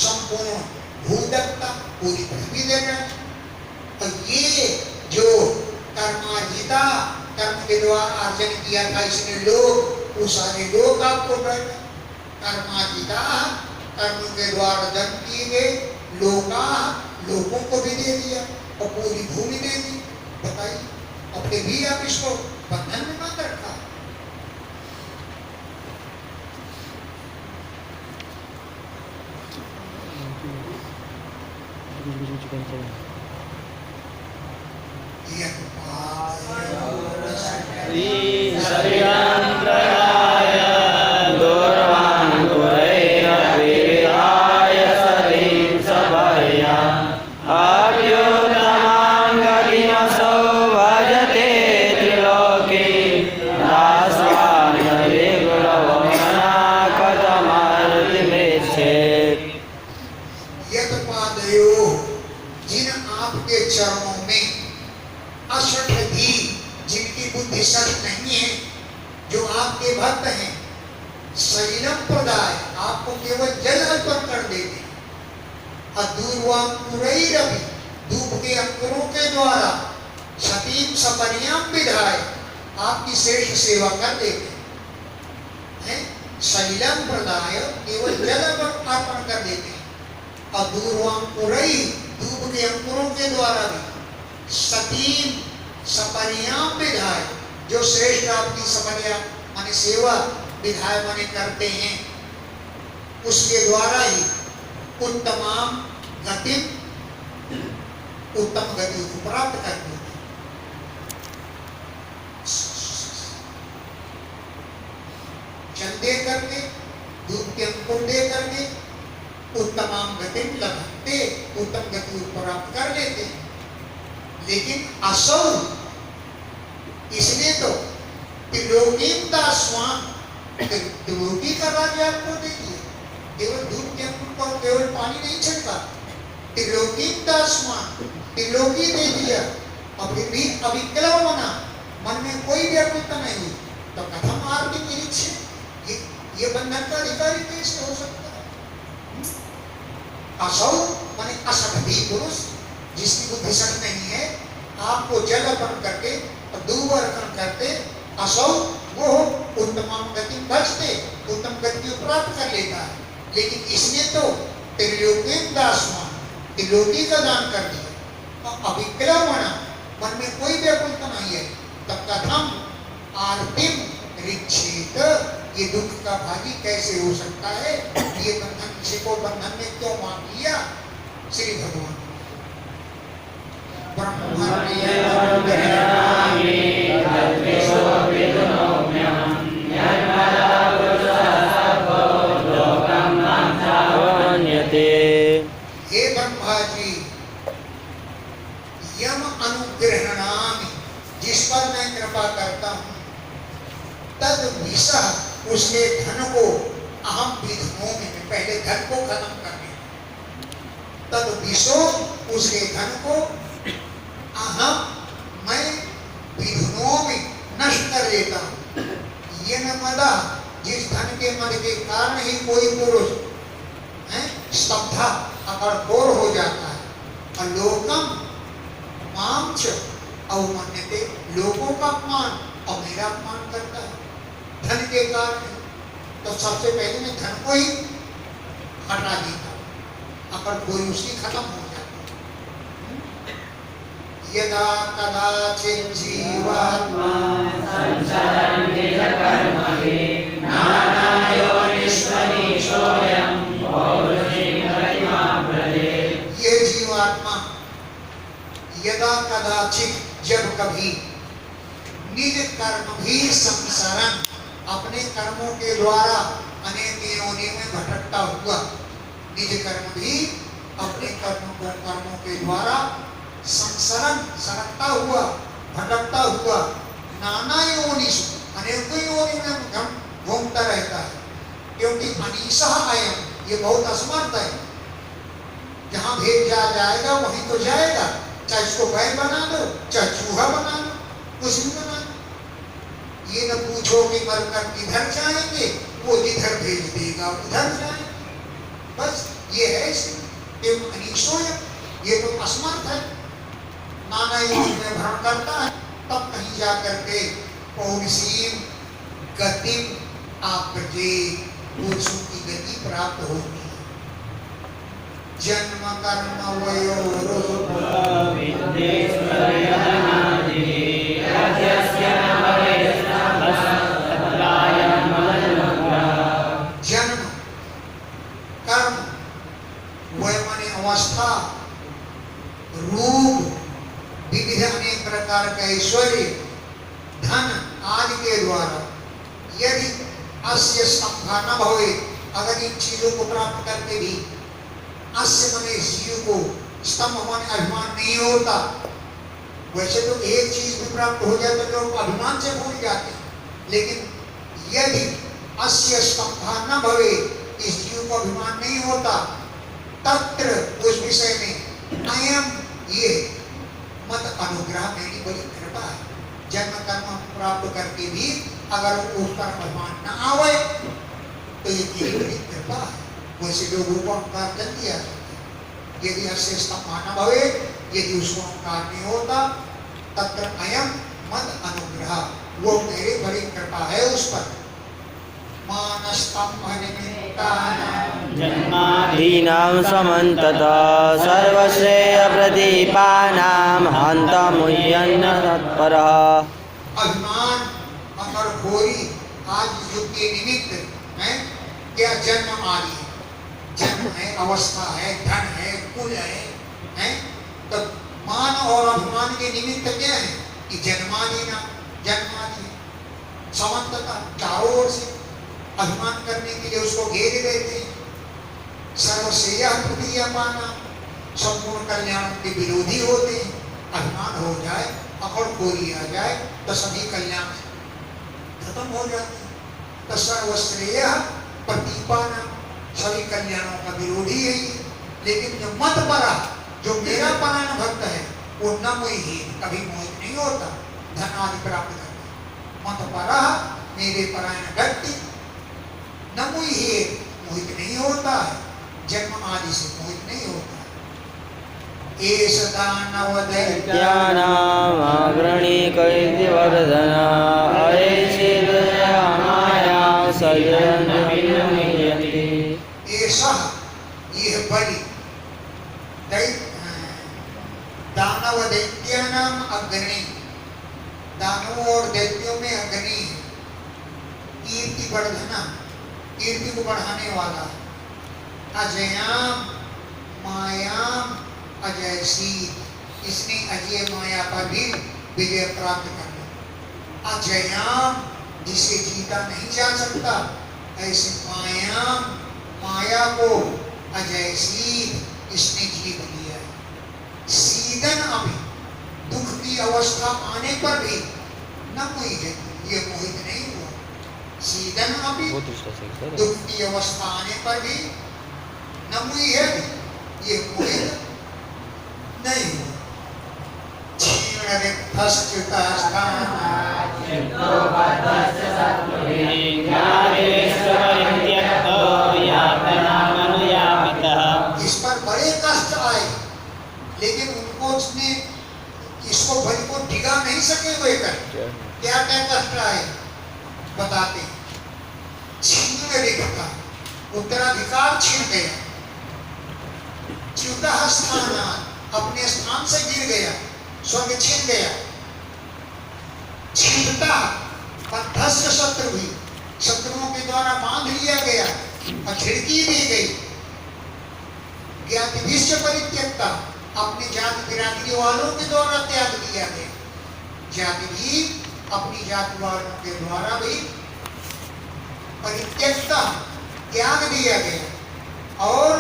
[SPEAKER 1] संपूर्ण भूदत्ता पूरी पृथ्वी दे रहा है। और ये जो कर्मार्जिता कर्म के द्वारा अर्जन किया था इसने लोग, वो सारे लोग आपको बैठे कर्मार्जिता कर्म के द्वारा जन्म किए गए लोका लोगों को भी दे दिया और पूरी भूमि दे दी। बताइए, अपने भी आप इसको बंधन में मत रखा।
[SPEAKER 2] श्रीशरीरान्त्रयाय दूरवाङ्कुरैरविराय सतीं सभया अभ्युत्तमां गतिमसौ भजते त्रिलोके दास्वान्यविगुणवमनाकतमर्तिमेच्छेत्।
[SPEAKER 1] यत्पादयोः जिन आपके चरणों में अशठ भी जिनकी बुद्धि सच नहीं है, जो आपके भक्त हैं, शरीरम प्रदाय आपको केवल जल अर्पण कर देते हैं। अदूर्वांकुरैरपि धूप के अंकुरों के द्वारा सतीम सपरियाम विधाय आपकी श्रेष्ठ सेवा कर देते हैं। शरीरम प्रदाय केवल जल अर्पण कर देते हैं। अदूर्वांकुरै धूप के अंकुरों के द्वारा भी सतीम सपरियाम विधाय जो श्रेष्ठ आपकी सपरिया माने सेवा विधाय माने करते हैं, उसके द्वारा ही उत्तमाम गति उत्तम गति को प्राप्त करते हैं। जल दे करके दूध के अंकुर दे करके उत्तमाम गति लभते उत्तम गति को प्राप्त कर लेते हैं। लेकिन असौ इसने तो त्रिलोकीम दास्वान त्रिलोकी का राज्य आपको दे दिया। केवल दूध के अंकुर पर केवल पानी नहीं छिड़का, त्रिलोकीम दास्वान त्रिलोकी दे दिया। और फिर भी अविकलव बना, मन में कोई व्याकुलता नहीं हुई, तो कथम आरती निरीक्षे ये बंधन का अधिकारी कैसे हो सकता है? असौ माने असठ भी पुरुष जिसकी बुद्धि सट नहीं है, आपको जल अर्पण करके और दूध अर्पण करते असौ वो उत्तम गति बचते उत्तम गति को प्राप्त कर लेता है। लेकिन इसने तो त्रिलोकीम दास्वान त्रिलोकी का दान कर दिया और अविकलव बना, मन में कोई व्याकुलता नहीं है, तब कथम आरतिम रिक्षेत ये दुख का भागी कैसे हो सकता है? ये बंधन किसी को बंधन में क्यों मान लिया? श्री भगवान हे ब्रह्मा जी, यम अनुग्रहणामि जिस पर मैं कृपा करता हूँ, तद विषह उसके धन को अहम विधनोमि में पहले धन को खत्म करने, तद विषो उसके धन को अहम मैं विधनोमि नष्ट कर देता हूँ। ये न मदा जिस धन के मद के कारण ही कोई पुरुष स्तब्धा अकड़कोर हो जाता है। और लोकम मांच अवमान्यते लोगों का अपमान और मेरा अपमान करता है धन के कारण। तो सबसे पहले मैं धन को ही हटा देता हूँ, अकड़कोरी उसकी खत्म हो जाती है। यदा कदाचित् जीवात्मा
[SPEAKER 2] संसारं निजकर्मभिः नानायोनिष्वनीशोऽयं पौरुषेण गतिमाव्रजे।
[SPEAKER 1] ये जीवात्मा यदा कदाचित जब कभी निज कर्म भी संसारन अपने कर्मों के द्वारा अनेक योनि में भटकता हुआ, निज कर्म भी अपने कर्मों के द्वारा संसारन सरकता हुआ भटकता हुआ नाना योनिषु अनेकों योनि में घूमता रहता है, क्योंकि अनीसा अयम, ये बहुत असमर्थ है। जहां भेजा जाएगा वहीं तो जाएगा, चाहे इसको बैल बना दो, चाहे चूहा बना दो, कुछ भी बना दो। ये न पूछो कि मरकर किधर जाएंगे, वो जिधर भेज देगा उधर जाएंगे। बस ये है अनीशो, ये तो असमर्थ है, नाना योनि में भ्रमण करता है, तब कहीं जा करके पौरुषीम गतिम आपजे, पुरुषों की गति प्राप्त होगी। जन्म कर्म वयो जन्म कर्म वय माने अवस्था, रूप, विविध अनेक प्रकार का ऐश्वर्य, धन आदि के द्वारा यदि अस्य स्तंभा न भवे, अगर इन चीजों को प्राप्त करके भी अस्य माने जीव को स्तंभ माने अभिमान नहीं होता। वैसे तो एक चीज भी प्राप्त हो जाए तो लोग अभिमान से भूल जाते हैं, लेकिन यदि अस्य स्तंभा न भवे, इस जीव को अभिमान नहीं होता, तत्र उस विषय में अयम ये मत अनुग्रह मेरी बड़ी कृपा है। जन्म कर्म प्राप्त करके भी अगर उस पर अभिमान न आवे तो ये मेरी बड़ी कृपा है। वैसे लोगों को अहंकार कर दिया, यदि अस्य स्तंभा न भवे, यदि उसको अहंकार नहीं होता, तत्र अयम मद अनुग्रह, वो मेरी बड़ी कृपा है उस पर। मानस्तंभ निमित्तानां
[SPEAKER 2] जन्मादीनां समन्ततः सर्वश्रेय प्रदीपानां हन्तमुह्यन्न तत्परः।
[SPEAKER 1] अभिमान अकड़खोरी आज युग के निमित्त है क्या? जन्म आदि है, जन्म है, अवस्था है, धन है, कुल है? तो मान और अभिमान के निमित्त क्या है कि जन्मादि ना जन्मादि समन्तता, चारों ओर से अभिमान करने के लिए उसको घेरे रहते हैं। सर्वश्रेय प्रदीयमाना, संपूर्ण कल्याण के विरोधी होते हैं। अभिमान हो जाए, अकड़खोरी आ जाए तो सभी कल्याण खत्म हो जाते हैं। तो सर्वश्रेय प्रदीपाना, सभी कल्याणों का विरोधी है ये। लेकिन जो मत परा, जो मेरा परायण भक्त है, वो न मोही, कभी मोहित नहीं होता धन आदि प्राप्त करना। मत परा मेरे परायण व्यक्ति न मोही, मोहित नहीं होता है, जन्म आदि से मोहित नहीं होता है। एष दानव
[SPEAKER 2] दैत्यानाम् अग्रणीकैर्वर्धन अयैषिदया माया सजन्मविनमयति।
[SPEAKER 1] ऐसा यह बलि दानव दैत्यानाम अग्नि, दानवों और दैत्यों में अग्नि है। कीर्ति वर्धना, कीर्ति को बढ़ाने वाला। अजयाम मायाम अजयसी, इसने अजय माया पर भी विजय प्राप्त करना। अजयाम, जिसे जीता नहीं जा सकता, ऐसे मायाम, माया को अजयसी, इसने जीत लिया है। सीदन अभी, दुख की अवस्था आने पर भी न कोई है, ये मोहित नहीं हुआ। सीदन अभी, दुख की अवस्था आने पर भी न हुई है, ये मोहित नहीं हुआ। क्षीण इस पर बड़े कष्ट आए, लेकिन उनको उसने इसको बलि को डिगा नहीं सके। वो क्या क्या कष्ट आए बताते। छीन रेखा, उत्तराधिकार छीन गया। च्युतः स्थानात्, अपने स्थान से गिर गया, स्वर्ग छीन गया। छिदता बद्धस्य शत्रु भी, शत्रुओं के द्वारा बांध लिया गया और खिड़की दी गई। ज्ञाति विश्व परित्यक्ता, अपनी जाति बिरादरी वालों के द्वारा त्याग दिया गया। जाति भी अपनी जाति वालों के द्वारा भी परित्यक्ता, त्याग दिया गया। और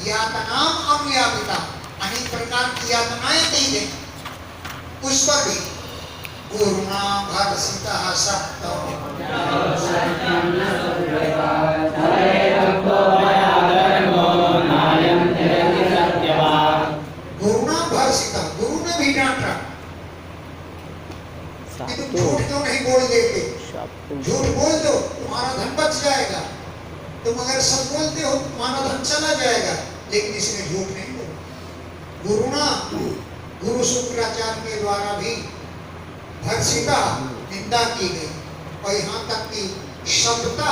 [SPEAKER 1] यातनाम अनुयापिता, अनेक प्रकार की यातनाएं दी गई उस पर भी। गुरुणा भर्सितः सप्तम गुरुणा भर्सितः, गुरु ने भी डांटा कि तुम झूठ क्यों नहीं बोल देते, झूठ बोल दो तुम्हारा धन बच जाएगा, तुम अगर सब बोलते हो तुम्हारा धन चला जाएगा, लेकिन इसने झूठ नहीं बोला। गुरुणा, गुरु शुक्राचार्य के द्वारा भी भर्सिता निंदा की गई और यहाँ तक कि शब्दता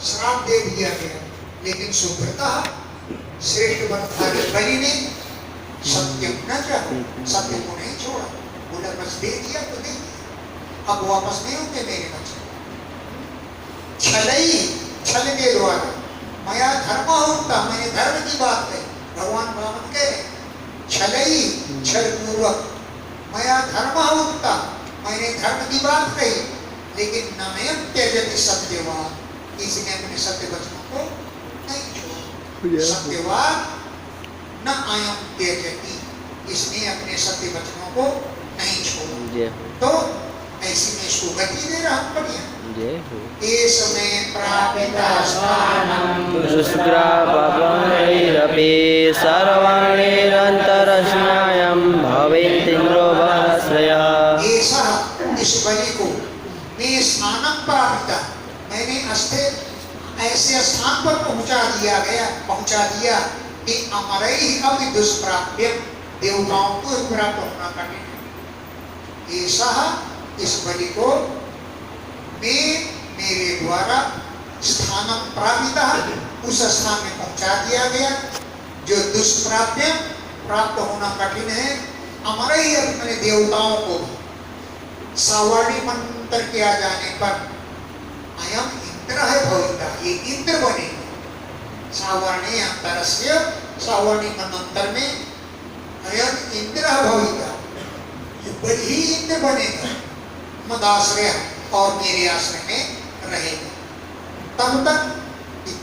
[SPEAKER 1] श्राप दे दिया गया, लेकिन शुभ्रता श्रेष्ठ बलि ने सत्य न चाहा, सत्य को नहीं छोड़ा, बोला बस दे दिया तो दे दिया, अब वापस नहीं होंगे मेरे बच्चे। छलई, छल के द्वारा मया धर्म होता, मैंने धर्म की बात कही, भगवान ब्राह्मण कह रहे छलई, छल पूर्वक मया धर्म होता, मैंने धर्म की बात कही, लेकिन नमयम त्यजति सत्यवाद, इसने अपने सत्य वचनों को नहीं छोड़ा। सत्यवाद न अयम त्यजति, इसने अपने सत्य वचनों को नहीं छोड़ा, तो ऐसी में इसको गति दे रहा बढ़िया। इसमें प्रापिता स्थानम
[SPEAKER 2] शुष्कापवनैरपि सर्वणैरन्तरस्नायं भवेदिन्द्रो बलश्रयः।
[SPEAKER 1] ऐसा इस बलि को मैं स्नानम प्रापिता, मैंने ऐसे स्थान पर पहुंचा दिया कि अमरैः अपि दुष्प्राप्यम, देवताओं को प्राप्त होना कठिन है। ऐसा इस बलि को मैं मेरे द्वारा स्थानम प्रापिता, उस स्थान में पहुंचा दिया गया जो दुष्प्राप्य प्राप्त होना कठिन है। अमरैः अपने देवताओं को सावर्णी मंत्र किया जाने पर अयम इंद्र है भविता, ये इंद्र बनेगा। सावर्णी अंतरस्य, सावर्णी मंत्र में अयम इंद्र भविता, ये बड़ी ही इंद्र बनेगा, मदाश्रय और मेरे आश्रय में रहेगा। तब तक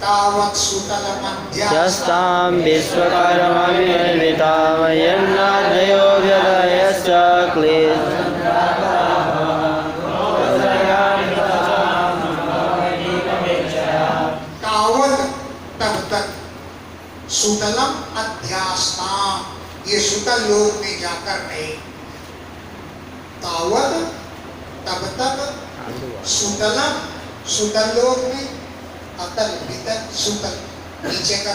[SPEAKER 1] तावत् सुतलमध्यास्तां
[SPEAKER 2] विश्वकर्मविनिर्मितां यन्नादयो व्यदयश्च
[SPEAKER 1] तावत्, तब तक सुतलम अध्यास्तां, ये सुतल लोक में जाकर रहे। तावत्, तब तक सुतलम, सुतल लोक में, अतल भीतर सुतल नीचे का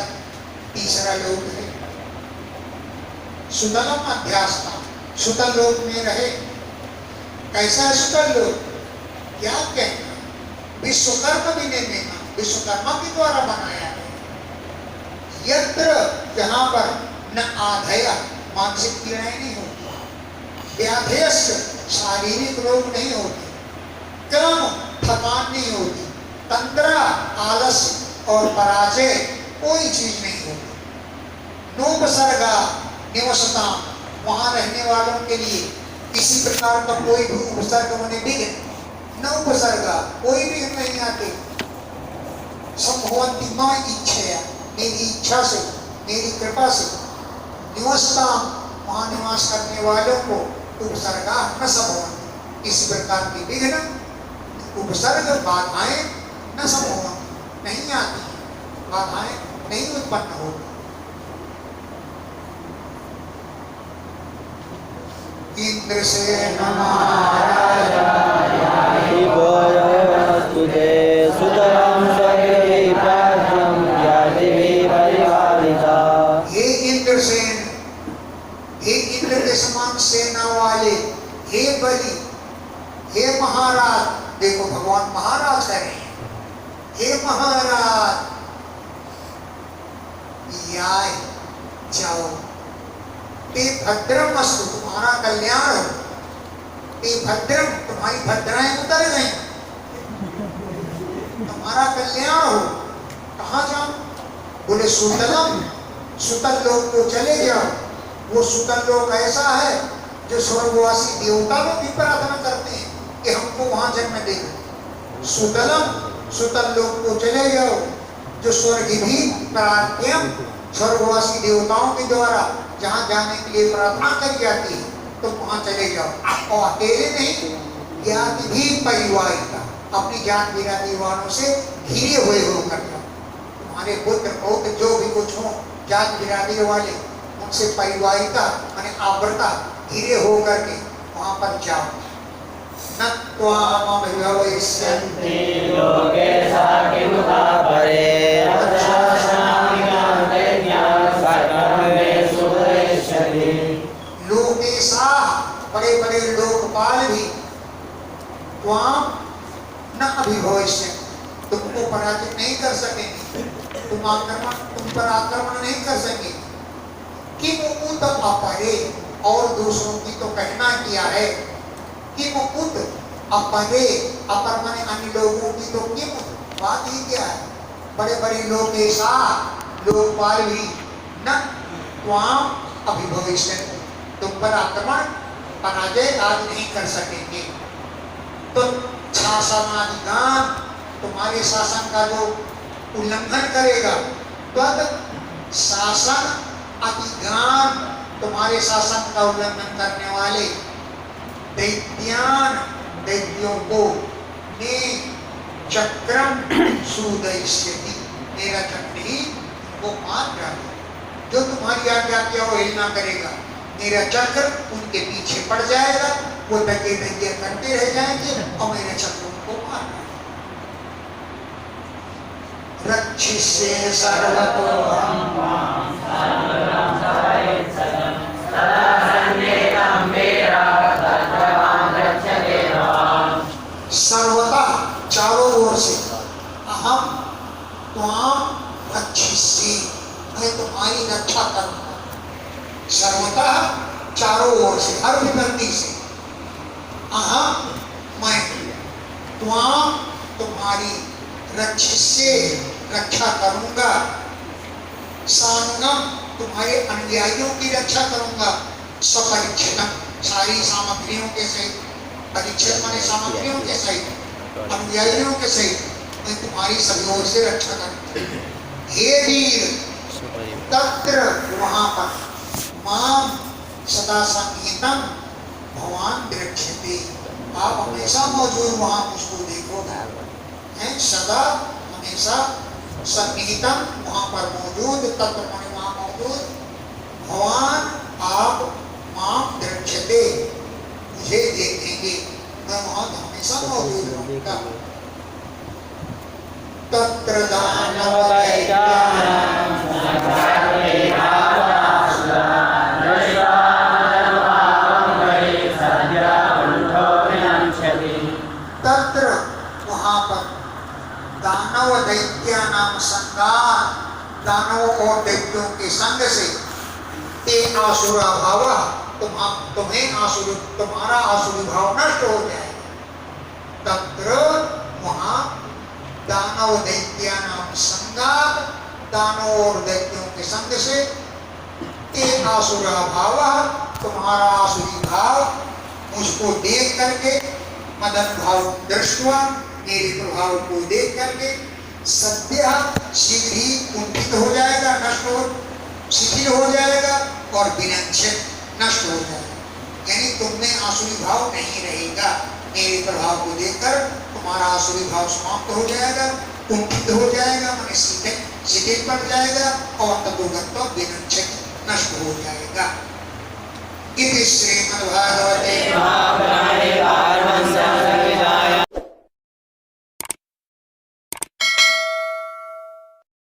[SPEAKER 1] तीसरा लोक है। सुतलम अध्यास्ता, सुतल लोक में रहे। कैसा है सुतल लोक? क्या कहना, विश्वकर्म भी निर्मित, विश्वकर्मा के द्वारा बनाया है। यत्र, जहां पर न आधय, मानसिक पीड़ाएं नहीं होती, व्याधेयश्च, शारीरिक रोग नहीं होते, क्रम, थकान नहीं होती, तंद्रा, आलस्य और पराजय, कोई चीज नहीं होती। नोपसर्गा निवसता, वहां रहने वालों के लिए किसी प्रकार का कोई भी उपसर्ग होने विघ्न न उपसर्गा, कोई भी नहीं आते। संभवंती न इच्छया, मेरी इच्छा से, मेरी कृपा से, निवसता, वहां निवास करने वालों को उपसर्गा न संभवंती, किसी प्रकार की विघ्न, उपसर्ग, बाधाएं न संभवंती, नहीं आती, बाधाएं नहीं उत्पन्न होती। इंद्रसेन
[SPEAKER 2] महाराजास्तुते सुतरां सर्वैर्प्रार्थं ज्ञातिभिः परिपालिता।
[SPEAKER 1] हे इंद्रसेन, हे इंद्र के समान सेना वाले, हे बलि, हे महाराज, देखो भगवान महाराज कह रहे हैं, हे महाराज याय जाओ, ते भद्रम अस्तु, तुम्हारा कल्याण हो, ते भद्रम, तुम्हारी भद्राएं उतर गई, तुम्हारा कल्याण हो। कहाँ जाओ? बोले सुतलम, सुतल लोक को चले जाओ। वो सुतल लोक ऐसा है जो स्वर्गवासी देवता लोग भी प्रार्थना करते हैं कि हमको वहां जन्म देगा। सुतलम, सुतल लोक को चले जाओ, जो स्वर्ग भी प्रार्थ्यम, स्वर्गवासी देवताओं के द्वारा जहाँ जाने के लिए प्रार्थना करी जाती है, तो वहां चले जाओ। और अकेले नहीं, ज्ञाति भी परिवारिता, अपनी जात बिरादरी वालों से घिरे हुए होकर जाओ। तुम्हारे पुत्र पौत्र जो भी कुछ हो जात बिरादरी वाले, उनसे परिवारिता माने आव्रता घिरे होकर के वहां पर जाओ। न त्वामभिभवयिष्यन्ति
[SPEAKER 2] लोके साकिमुता परे
[SPEAKER 1] लोकेशा, बड़े बड़े लोकपाल भी त्वाम न अभिभविष्यन्ति, तुमको पराजित नहीं कर सकेंगे, तुम पर आक्रमण नहीं कर सकेंगे। किम उत अपरे, और दूसरों की तो कहना किया है, किम उत अपरे, अपर माने अन्य लोगों की तो किम बात ही क्या है। बड़े बड़े लोग ऐसा लोकपाल भी न त्वाम अभिभविष्यन्ति, तुम पर आक्रमण पराजय आज नहीं कर सकेंगे। तो शासनाधिकार, तुम्हारे शासन का जो उल्लंघन करेगा, तो शासन अधिकार, तुम्हारे शासन का उल्लंघन करने वाले दैत्यान, दैत्यों को ने चक्रम सुदयिष्यति, मेरा चक्र ही वो मार डाले। जो तुम्हारी आज्ञा की अवहेलना करेगा, मेरा चक्र उनके पीछे पड़ जाएगा, वो दगे दगे करते रह जाएंगे और मेरा चक्र उनको मार डालेगा। रक्षिष्ये सर्वतो सर्वता, चारों ओर से, अहम त्वाम रक्षिष्ये, मैं तुम्हारी रक्षा करूंगा। सर्वता चारों ओर से, हर विपत्ति से, अहम मैं, त्वाम तुम्हारी, रक्षिष्ये रक्षा करूंगा, सानुगम तुम्हारे अनुयायियों की रक्षा करूंगा, स्वपरिच्छिन्नम सारी सामग्रियों के सहित, परिच्छेद माने सामग्रियों के सहित, अनुयायियों के सहित मैं तुम्हारी सभी ओर से रक्षा करूंगा। हे वीर, तत्र वहां पर, माम सदा सन्निहितम भगवान दृक्ष्यते, आप हमेशा मौजूद वहां मुझको देखोगे, हैं सदा हमेशा सन्निहितम वहां पर मौजूद, तत्व माने वहां मौजूद, भगवान आप माम दृक्ष्यते, मुझे देखेंगे, मैं वहां हमेशा मौजूद रहूंगा। तत्र दानव तत्र वहां पर दानव दैत्या नाम संगार, दानवों और दैत्यों के संग से ते आसुरा भाव, तुम्हें आसुर, तुम्हारा आसुरी भाव नष्ट हो जाएगा। तत्र वहां दानव दैत्या नाम संगार, दानव और दैत्यों के संग से ते आसुरा भाव, तुम्हारा आसुरी भाव मुझको देख करके, मदन भाव दृष्टवा, मेरे प्रभाव को देख करके, सद्य शीघ्र ही कुंठित हो जाएगा, नष्ट हो, शिथिल हो जाएगा और विनश्यत नष्ट हो जाएगा। यानी तुमने आसुरी भाव नहीं रहेगा, मेरे प्रभाव को देखकर तुम्हारा आसुरी भाव समाप्त हो जाएगा, कुंठित हो जाएगा, माने शिथिल पड़ जाएगा और तदुगत्वा विनश्यत नष्ट हो जाएगा। इति श्रीमद्भागवते